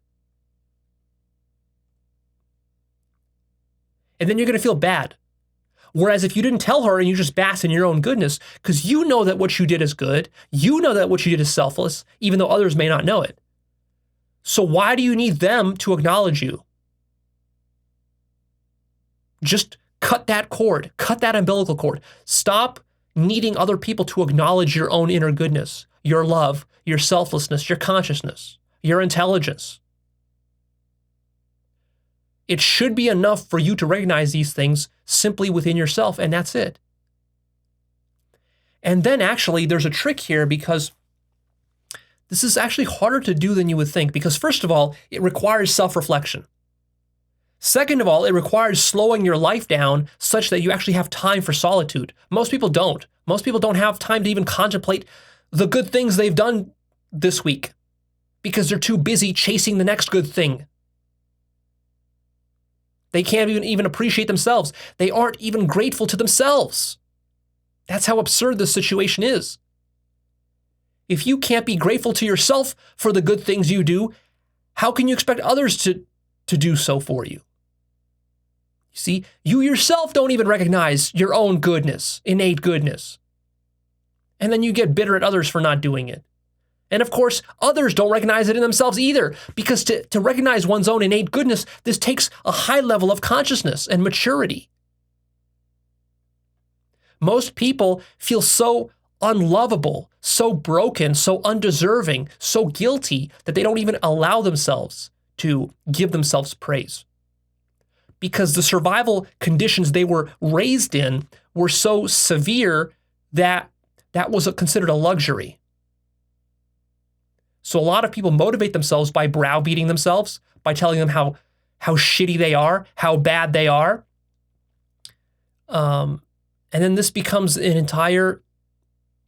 And then you're going to feel bad. Whereas if you didn't tell her and you just bask in your own goodness, because you know that what you did is good, you know that what you did is selfless, even though others may not know it. So why do you need them to acknowledge you? Just cut that cord, cut that umbilical cord. Stop needing other people to acknowledge your own inner goodness, your love, your selflessness, your consciousness, your intelligence. It should be enough for you to recognize these things simply within yourself, and that's it. And then actually, there's a trick here because this is actually harder to do than you would think because first of all, it requires self-reflection. Second of all, it requires slowing your life down such that you actually have time for solitude. Most people don't. Most people don't have time to even contemplate the good things they've done this week because they're too busy chasing the next good thing. They can't even appreciate themselves. They aren't even grateful to themselves. That's how absurd this situation is. If you can't be grateful to yourself for the good things you do, how can you expect others to do so for you? You see, you yourself don't even recognize your own goodness, innate goodness. And then you get bitter at others for not doing it. And of course, others don't recognize it in themselves either, because to recognize one's own innate goodness, this takes a high level of consciousness and maturity. Most people feel so unlovable, so broken, so undeserving, so guilty that they don't even allow themselves to give themselves praise. Because the survival conditions they were raised in were so severe that was considered a luxury. So a lot of people motivate themselves by browbeating themselves, by telling them how shitty they are, how bad they are. And then this becomes an entire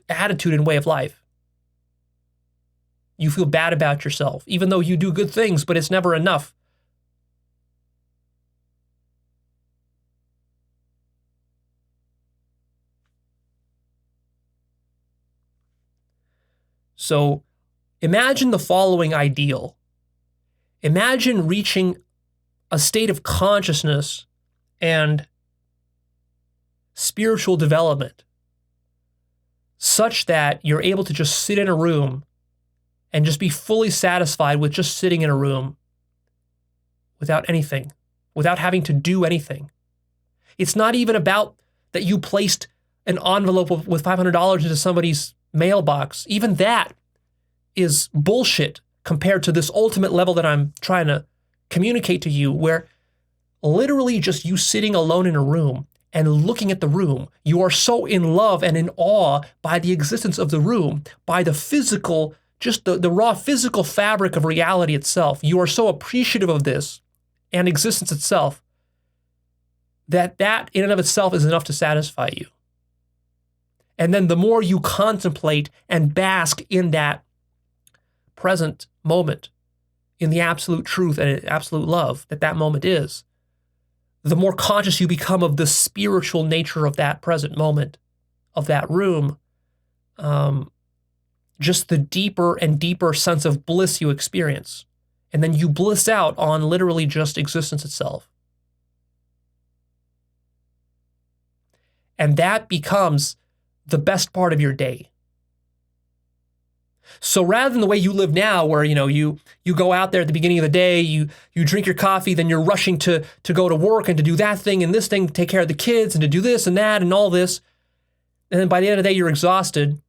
attitude and way of life. You feel bad about yourself, even though you do good things, but it's never enough. So imagine the following ideal. Imagine reaching a state of consciousness and spiritual development such that you're able to just sit in a room and just be fully satisfied with just sitting in a room without anything, without having to do anything. It's not even about that you placed an envelope with $500 into somebody's mailbox. Even that is bullshit compared to this ultimate level that I'm trying to communicate to you, where literally just you sitting alone in a room and looking at the room, you are so in love and in awe by the existence of the room, by the physical, just the raw physical fabric of reality itself. You are so appreciative of this and existence itself that in and of itself is enough to satisfy you. And then the more you contemplate and bask in that present moment in the absolute truth and absolute love that moment is, the more conscious you become of the spiritual nature of that present moment, of that room, just the deeper and deeper sense of bliss you experience. And then you bliss out on literally just existence itself. And that becomes the best part of your day. So rather than the way you live now, where you go out there at the beginning of the day, you drink your coffee, then you're rushing to go to work and to do that thing and this thing, to take care of the kids and to do this and that and all this. And then by the end of the day, you're exhausted.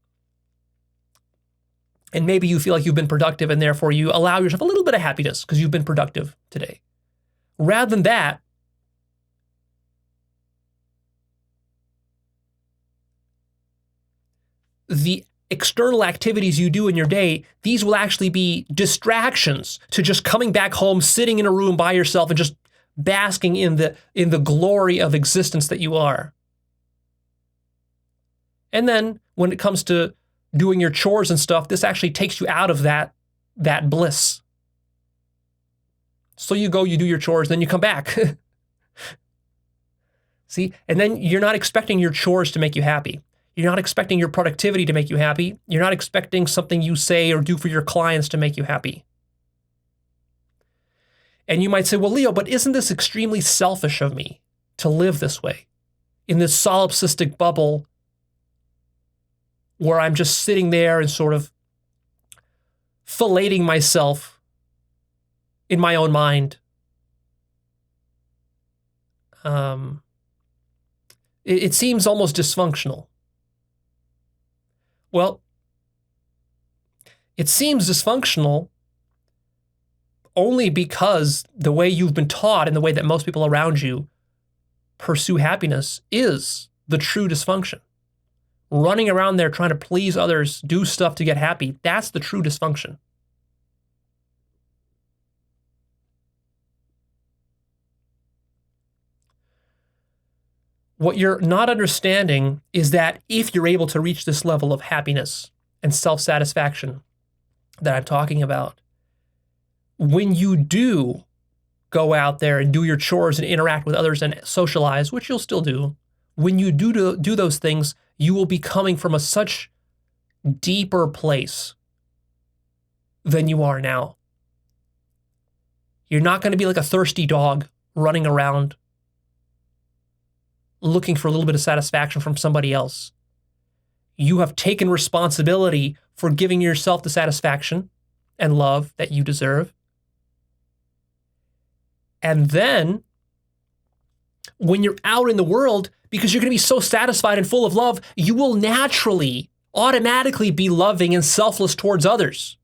And maybe you feel like you've been productive and therefore you allow yourself a little bit of happiness because you've been productive today. Rather than that, the external activities you do in your day, these will actually be distractions to just coming back home, sitting in a room by yourself and just basking in the glory of existence that you are. And then when it comes to doing your chores and stuff, this actually takes you out of that bliss. So you go, you do your chores, then you come back. See? And then you're not expecting your chores to make you happy. You're not expecting your productivity to make you happy. You're not expecting something you say or do for your clients to make you happy. And you might say, well, Leo, but isn't this extremely selfish of me to live this way, in this solipsistic bubble where I'm just sitting there and sort of filleting myself in my own mind? It seems almost dysfunctional. Well, it seems dysfunctional only because the way you've been taught and the way that most people around you pursue happiness is the true dysfunction. Running around there trying to please others, do stuff to get happy, that's the true dysfunction. What you're not understanding is that if you're able to reach this level of happiness and self-satisfaction that I'm talking about, when you do go out there and do your chores and interact with others and socialize, which you'll still do, when you do those things, you will be coming from a such deeper place than you are now. You're not going to be like a thirsty dog running around looking for a little bit of satisfaction from somebody else. You have taken responsibility for giving yourself the satisfaction and love that you deserve. And then, when you're out in the world, because you're going to be so satisfied and full of love, you will naturally, automatically be loving and selfless towards others.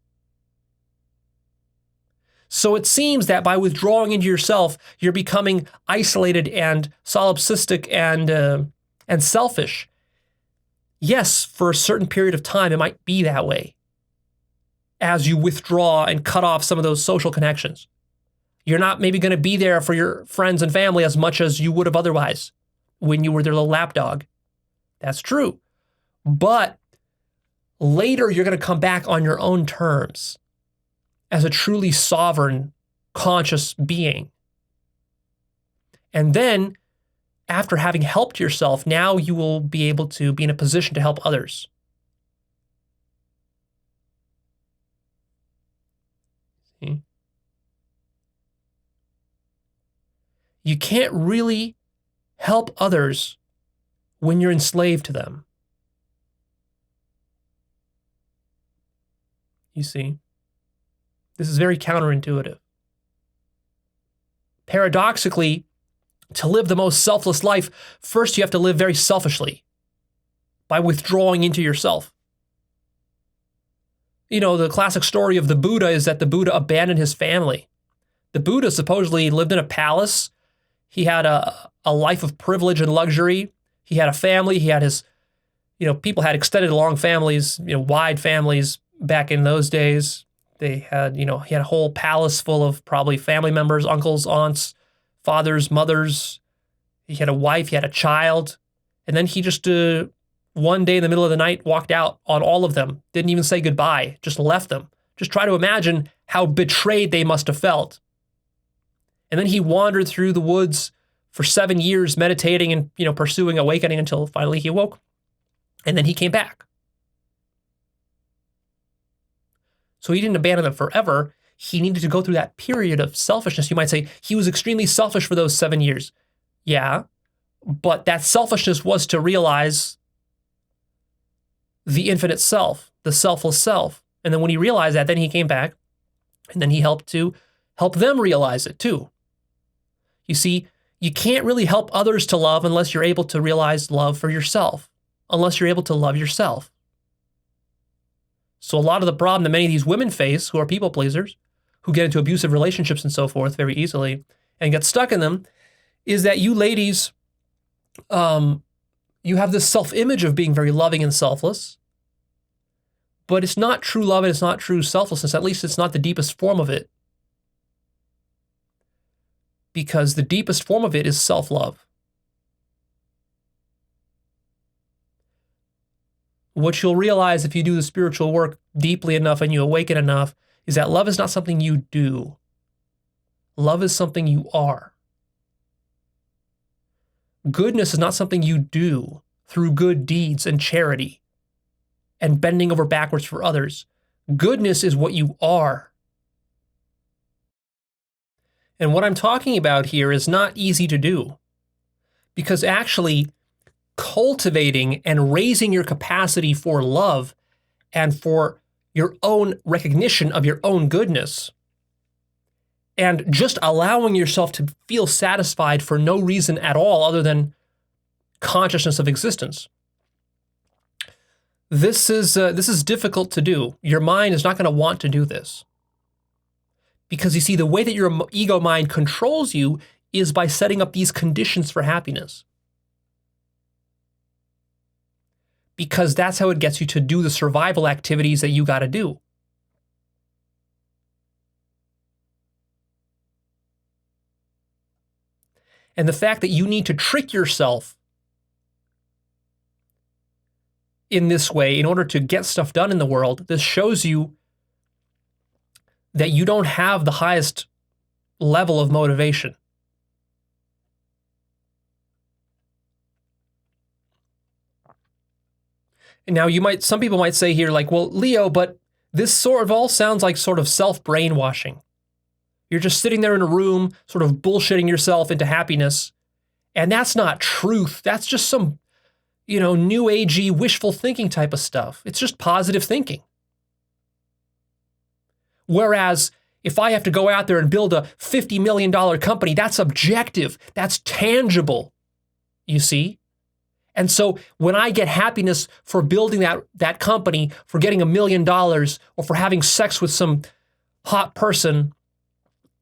So it seems that by withdrawing into yourself, you're becoming isolated and solipsistic and selfish. Yes, for a certain period of time, it might be that way as you withdraw and cut off some of those social connections. You're not maybe going to be there for your friends and family as much as you would have otherwise when you were their little lapdog. That's true. But later, you're going to come back on your own terms as a truly sovereign, conscious being. And then, after having helped yourself, now you will be able to be in a position to help others. See? You can't really help others when you're enslaved to them. You see? This is very counterintuitive. Paradoxically, to live the most selfless life, first you have to live very selfishly by withdrawing into yourself. You know, the classic story of the Buddha is that the Buddha abandoned his family. The Buddha supposedly lived in a palace. He had a life of privilege and luxury. He had a family. He had his, people had extended long families, wide families back in those days. They had, he had a whole palace full of probably family members, uncles, aunts, fathers, mothers. He had a wife, he had a child. And then he just, one day in the middle of the night, walked out on all of them. Didn't even say goodbye, just left them. Just try to imagine how betrayed they must have felt. And then he wandered through the woods for 7 years, meditating and, pursuing awakening until finally he awoke. And then he came back. So he didn't abandon them forever. He needed to go through that period of selfishness. You might say he was extremely selfish for those 7 years. Yeah, but that selfishness was to realize the infinite self, the selfless self. And then when he realized that, then he came back, and then he helped them realize it too. You see, you can't really help others to love unless you're able to realize love for yourself, unless you're able to love yourself. So a lot of the problem that many of these women face, who are people pleasers, who get into abusive relationships and so forth very easily and get stuck in them, is that you ladies, you have this self-image of being very loving and selfless, but it's not true love and it's not true selflessness. At least it's not the deepest form of it. Because the deepest form of it is self-love. What you'll realize if you do the spiritual work deeply enough and you awaken enough is that love is not something you do. Love is something you are. Goodness is not something you do through good deeds and charity and bending over backwards for others. Goodness is what you are. And what I'm talking about here is not easy to do, because actually cultivating and raising your capacity for love and for your own recognition of your own goodness and just allowing yourself to feel satisfied for no reason at all other than consciousness of existence. This is difficult to do. Your mind is not going to want to do this. Because you see, the way that your ego mind controls you is by setting up these conditions for happiness. Because that's how it gets you to do the survival activities that you got to do. And the fact that you need to trick yourself in this way in order to get stuff done in the world, this shows you that you don't have the highest level of motivation. And now some people might say here, like, well, Leo, but this sort of all sounds like sort of self-brainwashing. You're just sitting there in a room, sort of bullshitting yourself into happiness. And that's not truth. That's just some, new agey, wishful thinking type of stuff. It's just positive thinking. Whereas if I have to go out there and build a $50 million company, that's objective. That's tangible, you see? And so when I get happiness for building that company, for getting $1 million, or for having sex with some hot person,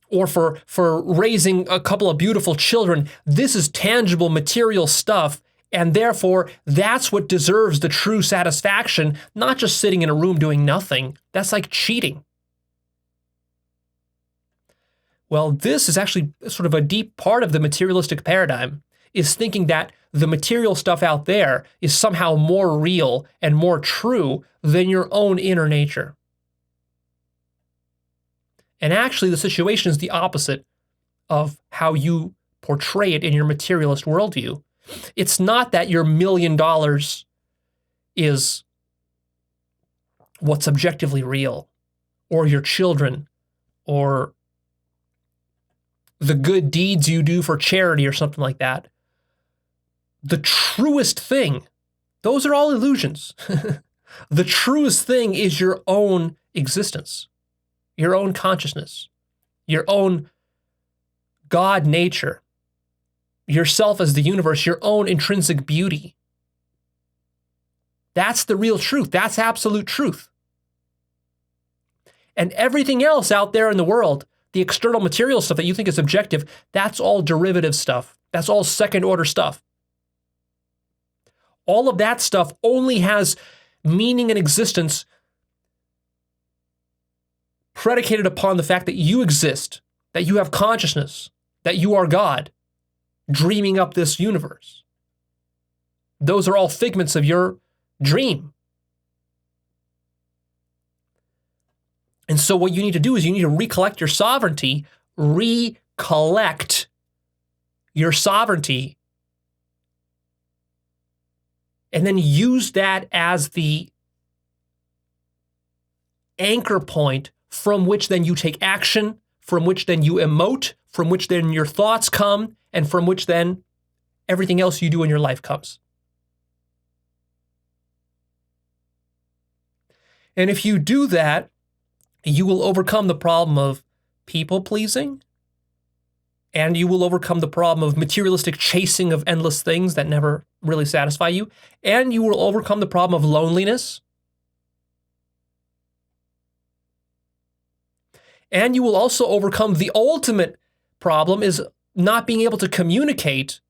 or for raising a couple of beautiful children, this is tangible material stuff. And therefore, that's what deserves the true satisfaction, not just sitting in a room doing nothing. That's like cheating. Well, this is actually sort of a deep part of the materialistic paradigm, is thinking that the material stuff out there is somehow more real and more true than your own inner nature. And actually, the situation is the opposite of how you portray it in your materialist worldview. It's not that your $1 million is what's objectively real, or your children, or the good deeds you do for charity or something like that. The truest thing, those are all illusions. The truest thing is your own existence, your own consciousness, your own God nature, yourself as the universe, your own intrinsic beauty. That's the real truth. That's absolute truth. And everything else out there in the world, the external material stuff that you think is objective, that's all derivative stuff. That's all second order stuff. All of that stuff only has meaning and existence predicated upon the fact that you exist, that you have consciousness, that you are God, dreaming up this universe. Those are all figments of your dream. And so what you need to do is you need to recollect your sovereignty, recollect your sovereignty, and then use that as the anchor point from which then you take action, from which then you emote, from which then your thoughts come, and from which then everything else you do in your life comes. And if you do that, you will overcome the problem of people pleasing, and you will overcome the problem of materialistic chasing of endless things that never really satisfy you, and you will overcome the problem of loneliness, and you will also overcome the ultimate problem is not being able to communicate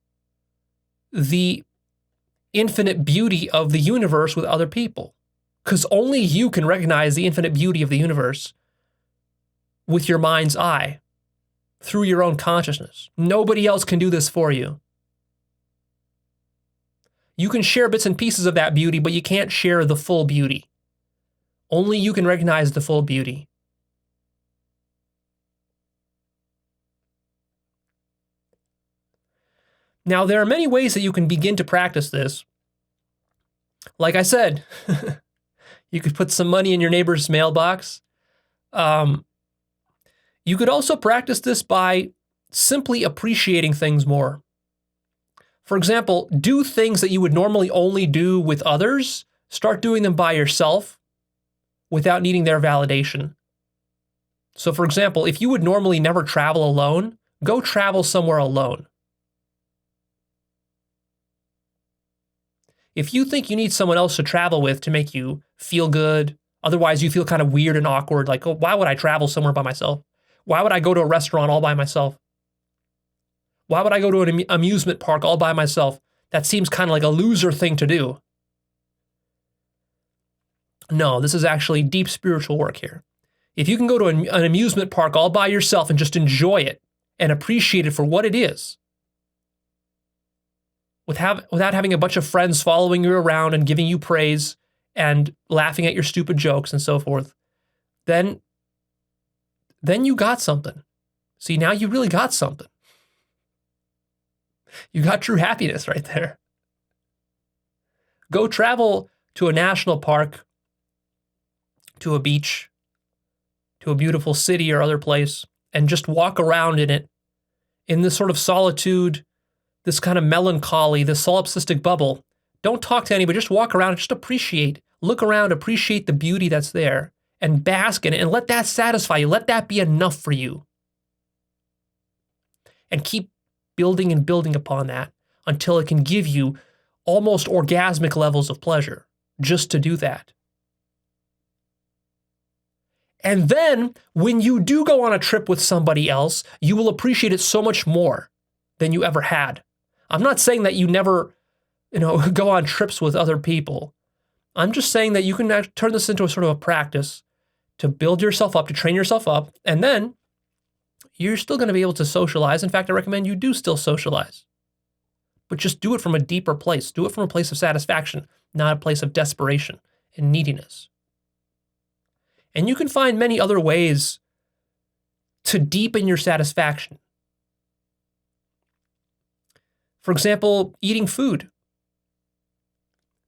the infinite beauty of the universe with other people. Because only you can recognize the infinite beauty of the universe with your mind's eye, through your own consciousness. Nobody else can do this for you. You can share bits and pieces of that beauty, but you can't share the full beauty. Only you can recognize the full beauty. Now, there are many ways that you can begin to practice this. Like I said, you could put some money in your neighbor's mailbox. You could also practice this by simply appreciating things more. For example, do things that you would normally only do with others. Start doing them by yourself without needing their validation. So for example, if you would normally never travel alone, go travel somewhere alone. If you think you need someone else to travel with to make you feel good, otherwise you feel kind of weird and awkward, like, oh, why would I travel somewhere by myself? Why would I go to a restaurant all by myself? Why would I go to an amusement park all by myself? That seems kind of like a loser thing to do. No, this is actually deep spiritual work here. If you can go to an amusement park all by yourself and just enjoy it and appreciate it for what it is, without having a bunch of friends following you around and giving you praise and laughing at your stupid jokes and so forth, then you got something. See, now you really got something. You got true happiness right there. Go travel to a national park, to a beach, to a beautiful city or other place, and just walk around in it, in this sort of solitude, this kind of melancholy, this solipsistic bubble. Don't talk to anybody, just walk around and just appreciate. Look around, appreciate the beauty that's there, and bask in it, and let that satisfy you. Let that be enough for you. And keep building and building upon that until it can give you almost orgasmic levels of pleasure just to do that. And then when you do go on a trip with somebody else, you will appreciate it so much more than you ever had. I'm not saying that you never, go on trips with other people. I'm just saying that you can turn this into a sort of a practice to build yourself up, to train yourself up, and then you're still going to be able to socialize. In fact, I recommend you do still socialize. But just do it from a deeper place. Do it from a place of satisfaction, not a place of desperation and neediness. And you can find many other ways to deepen your satisfaction. For example, eating food.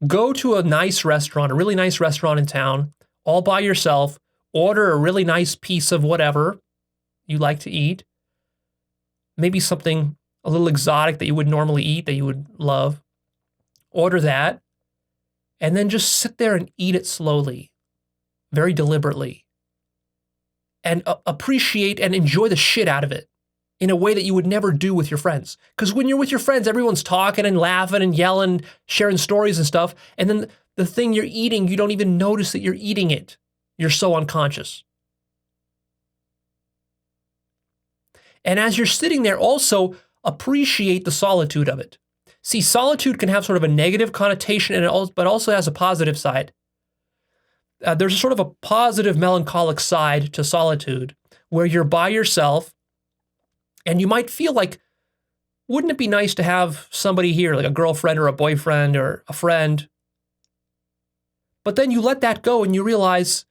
Go to a nice restaurant, a really nice restaurant in town, all by yourself. Order a really nice piece of whatever you like to eat. Maybe something a little exotic that you would normally eat, that you would love. Order that, and then just sit there and eat it slowly, very deliberately, and appreciate and enjoy the shit out of it in a way that you would never do with your friends. Because when you're with your friends, everyone's talking and laughing and yelling, sharing stories and stuff, and then the thing you're eating, you don't even notice that you're eating it. You're so unconscious. And as you're sitting there, also appreciate the solitude of it. See, solitude can have sort of a negative connotation, but also has a positive side. There's a sort of a positive melancholic side to solitude where you're by yourself and you might feel like, wouldn't it be nice to have somebody here, like a girlfriend or a boyfriend or a friend? But then you let that go and you realize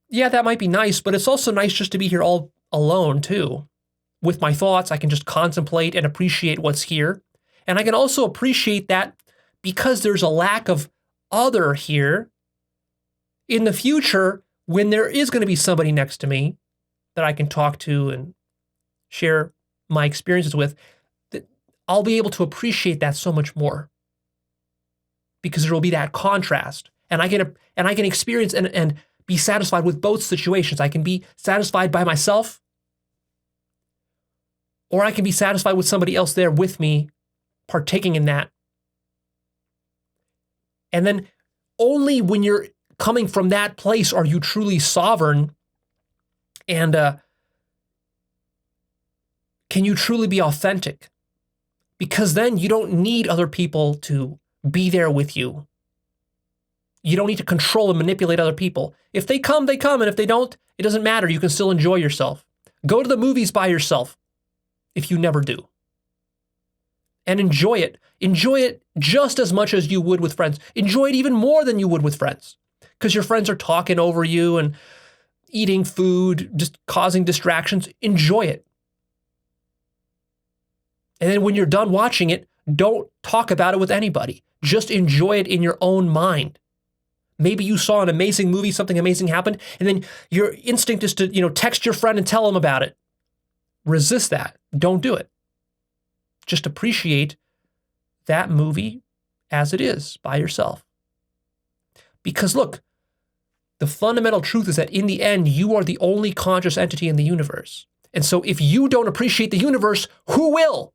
yeah, that might be nice, but it's also nice just to be here all alone too. With my thoughts, I can just contemplate and appreciate what's here. And I can also appreciate that because there's a lack of other here, in the future, when there is going to be somebody next to me that I can talk to and share my experiences with, that I'll be able to appreciate that so much more because there will be that contrast. And I can experience and be satisfied with both situations. I can be satisfied by myself, or I can be satisfied with somebody else there with me, partaking in that. And then only when you're coming from that place are you truly sovereign and can you truly be authentic? Because then you don't need other people to be there with you. You don't need to control and manipulate other people. If they come, they come. And if they don't, it doesn't matter. You can still enjoy yourself. Go to the movies by yourself if you never do. And enjoy it. Enjoy it just as much as you would with friends. Enjoy it even more than you would with friends. Because your friends are talking over you and eating food, just causing distractions. Enjoy it. And then when you're done watching it, don't talk about it with anybody. Just enjoy it in your own mind. Maybe you saw an amazing movie, something amazing happened, and then your instinct is to, text your friend and tell them about it. Resist that. Don't do it. Just appreciate that movie as it is by yourself. Because look, the fundamental truth is that in the end, you are the only conscious entity in the universe. And so if you don't appreciate the universe, who will?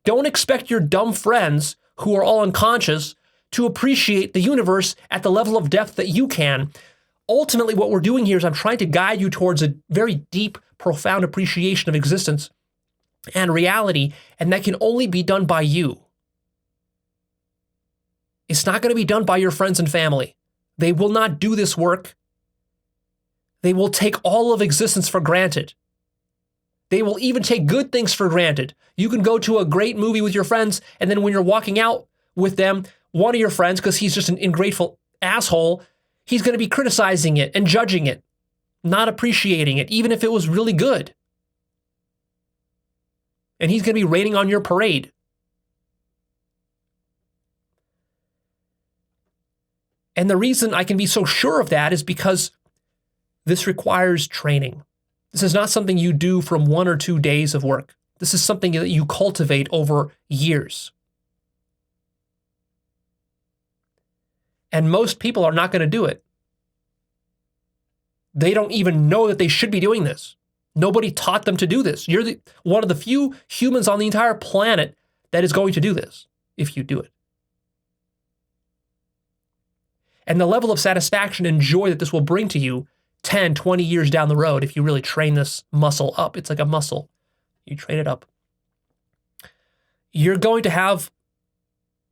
Don't expect your dumb friends who are all unconscious to appreciate the universe at the level of depth that you can. Ultimately, what we're doing here is I'm trying to guide you towards a very deep, profound appreciation of existence and reality, and that can only be done by you. It's not going to be done by your friends and family. They will not do this work. They will take all of existence for granted. They will even take good things for granted. You can go to a great movie with your friends, and then when you're walking out with them, one of your friends, because he's just an ungrateful asshole, he's going to be criticizing it and judging it, not appreciating it, even if it was really good. And he's going to be raining on your parade. And the reason I can be so sure of that is because this requires training. This is not something you do from 1 or 2 days of work. This is something that you cultivate over years. And most people are not going to do it. They don't even know that they should be doing this. Nobody taught them to do this. You're one of the few humans on the entire planet that is going to do this, if you do it. And the level of satisfaction and joy that this will bring to you 10, 20 years down the road, if you really train this muscle up, it's like a muscle. You train it up. You're going to have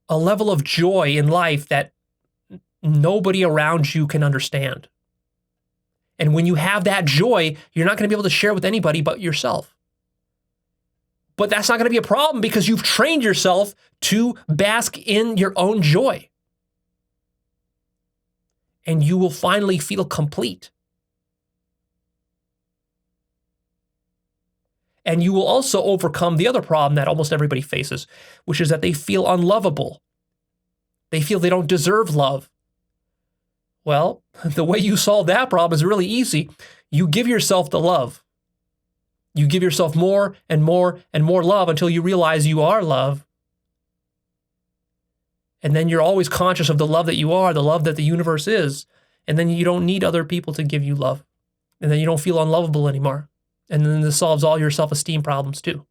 a level of joy in life that nobody around you can understand. And when you have that joy, you're not going to be able to share with anybody but yourself. But that's not going to be a problem because you've trained yourself to bask in your own joy. And you will finally feel complete. And you will also overcome the other problem that almost everybody faces, which is that they feel unlovable. They feel they don't deserve love. Well, the way you solve that problem is really easy. You give yourself the love. You give yourself more and more and more love until you realize you are love. And then you're always conscious of the love that you are, the love that the universe is. And then you don't need other people to give you love. And then you don't feel unlovable anymore. And then this solves all your self-esteem problems too.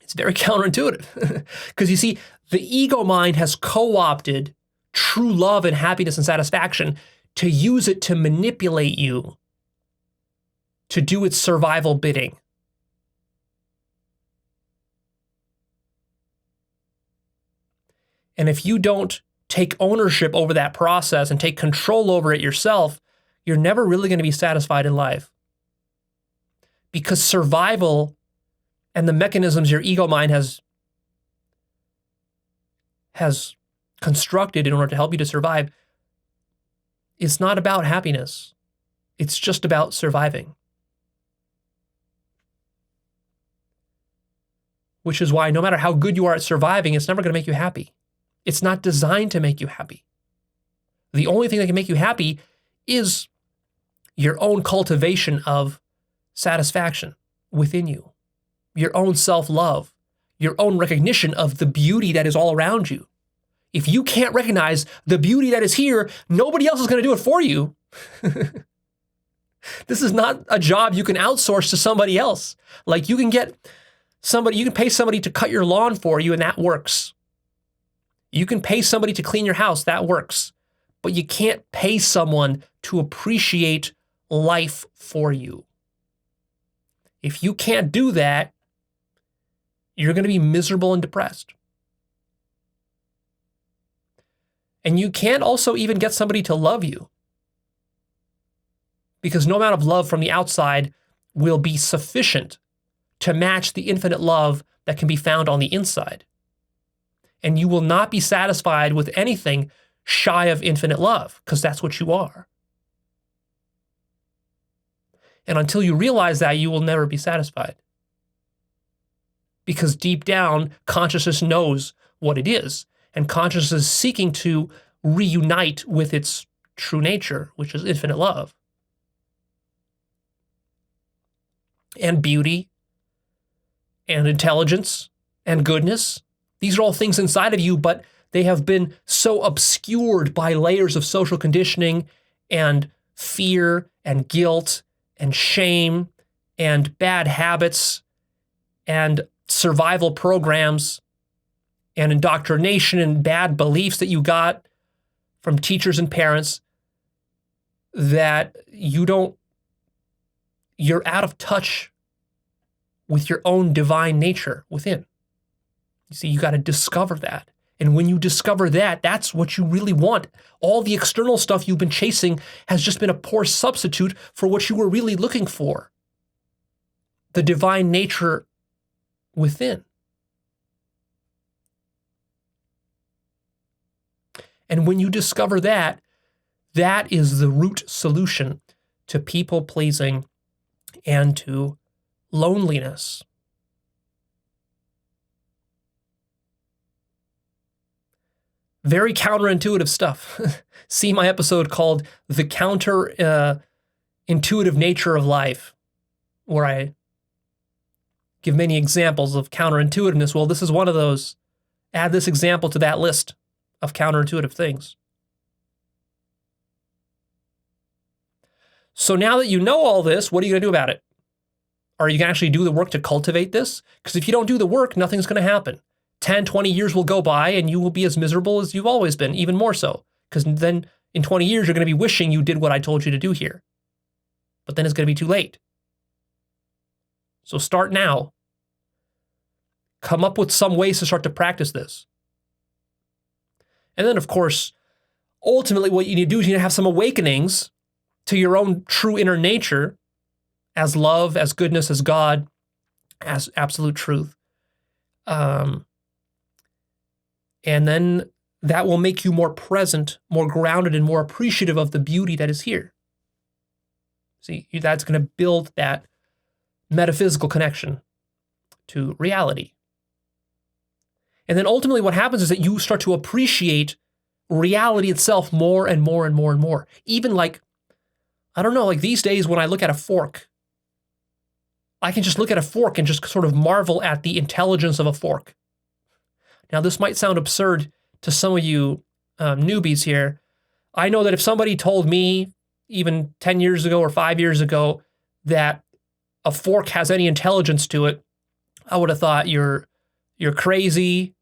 It's very counterintuitive because you see, the ego mind has co-opted true love and happiness and satisfaction to use it to manipulate you to do its survival bidding. And if you don't take ownership over that process and take control over it yourself, you're never really going to be satisfied in life. Because survival and the mechanisms your ego mind has has constructed in order to help you to survive is not about happiness. It's just about surviving. Which is why no matter how good you are at surviving, it's never going to make you happy. It's not designed to make you happy. The only thing that can make you happy is your own cultivation of satisfaction within you, your own self-love, your own recognition of the beauty that is all around you. If you can't recognize the beauty that is here, nobody else is going to do it for you. This is not a job you can outsource to somebody else. Like you can pay somebody to cut your lawn for you, and that works. You can pay somebody to clean your house, that works. But you can't pay someone to appreciate life for you. If you can't do that, you're going to be miserable and depressed. And you can't also even get somebody to love you, because no amount of love from the outside will be sufficient to match the infinite love that can be found on the inside. And you will not be satisfied with anything shy of infinite love, because that's what you are. And until you realize that, you will never be satisfied. Because deep down, consciousness knows what it is, and consciousness is seeking to reunite with its true nature, which is infinite love. And beauty, and intelligence, and goodness. These are all things inside of you, but they have been so obscured by layers of social conditioning and fear and guilt and shame and bad habits and survival programs and indoctrination and bad beliefs that you got from teachers and parents that you're out of touch with your own divine nature within. You see, you got to discover that. And when you discover that, that's what you really want. All the external stuff you've been chasing has just been a poor substitute for what you were really looking for. The divine nature within. And when you discover that, that is the root solution to people pleasing and to loneliness. Very counterintuitive stuff. See my episode called The Counterintuitive Nature of Life, where I give many examples of counterintuitiveness. Well, this is one of those. Add this example to that list of counterintuitive things. So now that you know all this, what are you going to do about it? Are you going to actually do the work to cultivate this? Because if you don't do the work, nothing's going to happen. 10, 20 years will go by and you will be as miserable as you've always been, even more so. Because then in 20 years, you're going to be wishing you did what I told you to do here. But then it's going to be too late. So start now. Come up with some ways to start to practice this. And then, of course, ultimately what you need to do is you need to have some awakenings to your own true inner nature as love, as goodness, as God, as absolute truth. And then that will make you more present, more grounded, and more appreciative of the beauty that is here. See, that's going to build that metaphysical connection to reality. And then ultimately what happens is that you start to appreciate reality itself more and more and more and more. Even like, I don't know, like these days when I look at a fork, I can just look at a fork and just sort of marvel at the intelligence of a fork. Now, this might sound absurd to some of you newbies here. I know that if somebody told me even 10 years ago or 5 years ago that a fork has any intelligence to it, I would have thought you're crazy,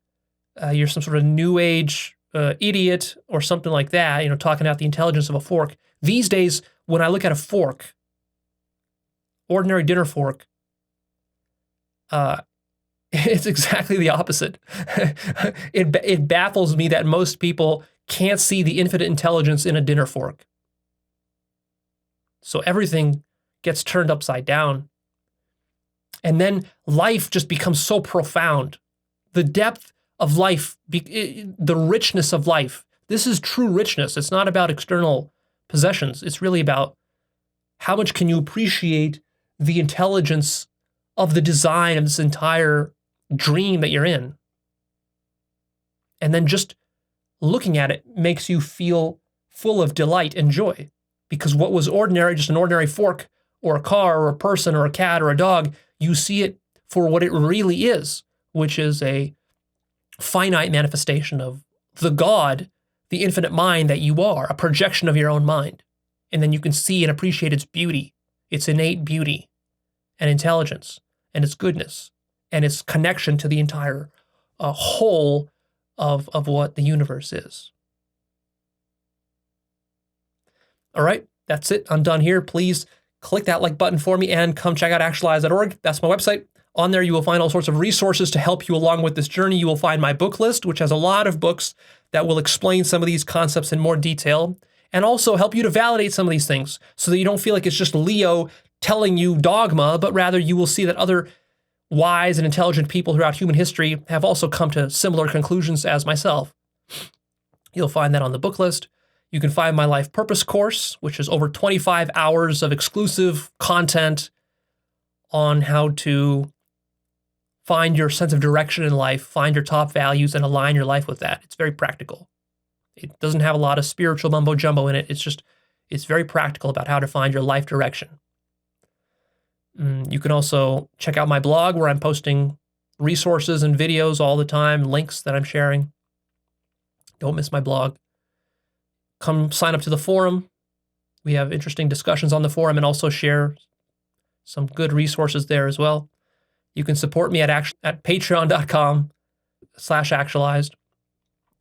you're some sort of new age idiot or something like that, talking about the intelligence of a fork. These days, when I look at a fork, ordinary dinner fork, it's exactly the opposite. It baffles me that most people can't see the infinite intelligence in a dinner fork. So everything gets turned upside down. And then life just becomes so profound. The depth of life, the richness of life. This is true richness. It's not about external possessions. It's really about how much can you appreciate the intelligence of the design of this entire dream that you're in. And then just looking at it makes you feel full of delight and joy, because what was ordinary, just an ordinary fork or a car or a person or a cat or a dog, you see it for what it really is, which is a finite manifestation of the God, the infinite mind that you are, a projection of your own mind. And then you can see and appreciate its beauty, its innate beauty and intelligence and its goodness and its connection to the entire whole of what the universe is. All right, that's it. I'm done here. Please click that like button for me and come check out Actualized.org. That's my website. On there, you will find all sorts of resources to help you along with this journey. You will find my book list, which has a lot of books that will explain some of these concepts in more detail and also help you to validate some of these things so that you don't feel like it's just Leo telling you dogma, but rather you will see that other wise and intelligent people throughout human history have also come to similar conclusions as myself. You'll find that on the book list. You can find my life purpose course, which is over 25 hours of exclusive content on how to find your sense of direction in life, find your top values, and align your life with that. It's very practical. It doesn't have a lot of spiritual mumbo jumbo in it. It's very practical about how to find your life direction. You can also check out my blog where I'm posting resources and videos all the time, links that I'm sharing. Don't miss my blog. Come sign up to the forum. We have interesting discussions on the forum and also share some good resources there as well. You can support me at patreon.com/actualized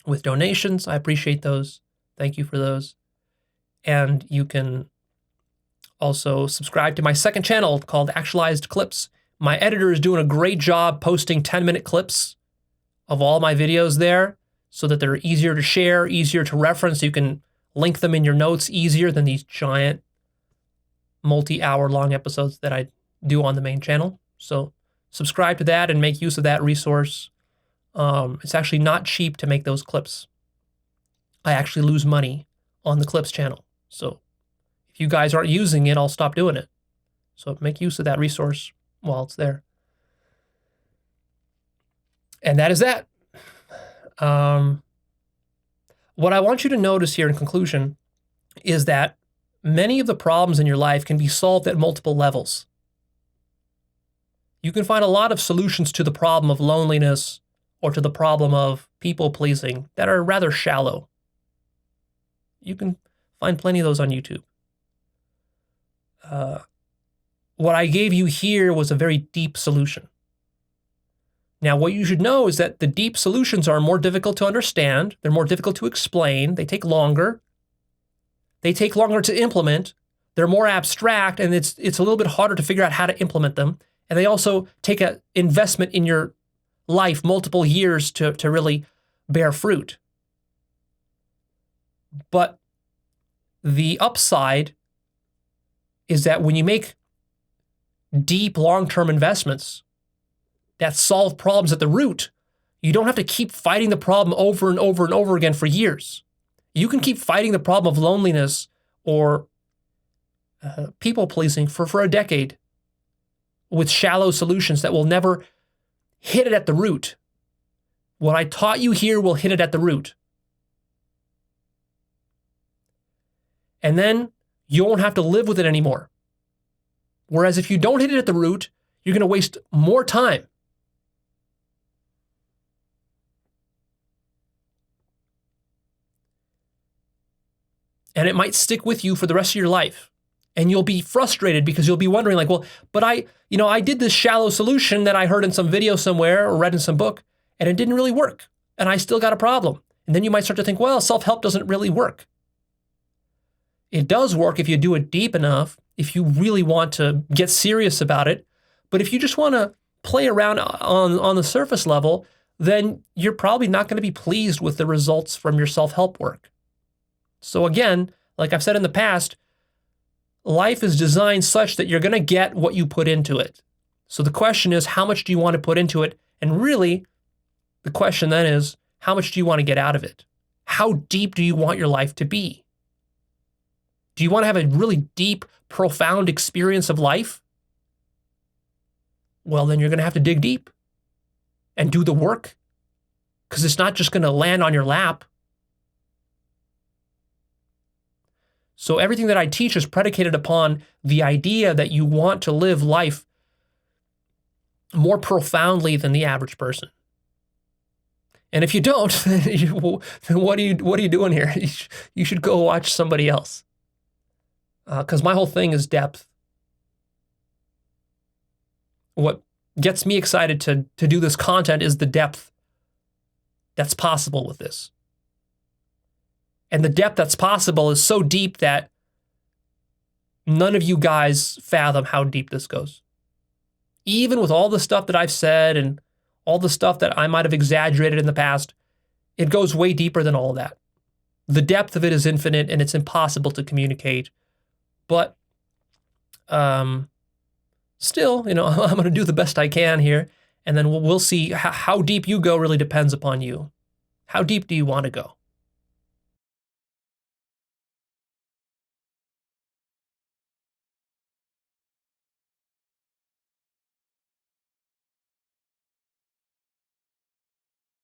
with donations. I appreciate those. Thank you for those. And you can also subscribe to my second channel called Actualized Clips. My editor is doing a great job posting 10-minute clips of all my videos there so that they're easier to share, easier to reference. You can link them in your notes easier than these giant multi-hour long episodes that I do on the main channel. So subscribe to that and make use of that resource. It's actually not cheap to make those clips. I actually lose money on the clips channel. So if you guys aren't using it, I'll stop doing it. So make use of that resource while it's there. And that is that. What I want you to notice here in conclusion is that many of the problems in your life can be solved at multiple levels. You can find a lot of solutions to the problem of loneliness or to the problem of people pleasing that are rather shallow. You can find plenty of those on YouTube. What I gave you here was a very deep solution. Now, what you should know is that the deep solutions are more difficult to understand. They're more difficult to explain. They take longer. They take longer to implement. They're more abstract, and it's a little bit harder to figure out how to implement them. And they also take an investment in your life, multiple years to really bear fruit. But the upside is that when you make deep, long-term investments that solve problems at the root, you don't have to keep fighting the problem over and over and over again for years. You can keep fighting the problem of loneliness or people-pleasing for a decade with shallow solutions that will never hit it at the root. What I taught you here will hit it at the root. And then you won't have to live with it anymore. Whereas if you don't hit it at the root, you're going to waste more time. And it might stick with you for the rest of your life. And you'll be frustrated because you'll be wondering like, well, but I did this shallow solution that I heard in some video somewhere or read in some book, and it didn't really work. And I still got a problem. And then you might start to think, well, self-help doesn't really work. It does work if you do it deep enough, if you really want to get serious about it. But if you just want to play around on the surface level, then you're probably not going to be pleased with the results from your self-help work. So again, like I've said in the past, life is designed such that you're going to get what you put into it. So the question is, how much do you want to put into it? And really, The question then is, how much do you want to get out of it? How deep do you want your life to be? Do you want to have a really deep, profound experience of life? Well, then you're going to have to dig deep and do the work, because it's not just going to land on your lap. So everything that I teach is predicated upon the idea that you want to live life more profoundly than the average person. And if you don't, then what are you doing here? You should go watch somebody else. Because my whole thing is depth. What gets me excited to do this content is the depth that's possible with this. And the depth that's possible is so deep that none of you guys fathom how deep this goes. Even with all the stuff that I've said and all the stuff that I might have exaggerated in the past, it goes way deeper than all of that. The depth of it is infinite and it's impossible to communicate. But still, I'm going to do the best I can here. And then we'll see how deep you go really depends upon you. How deep do you want to go?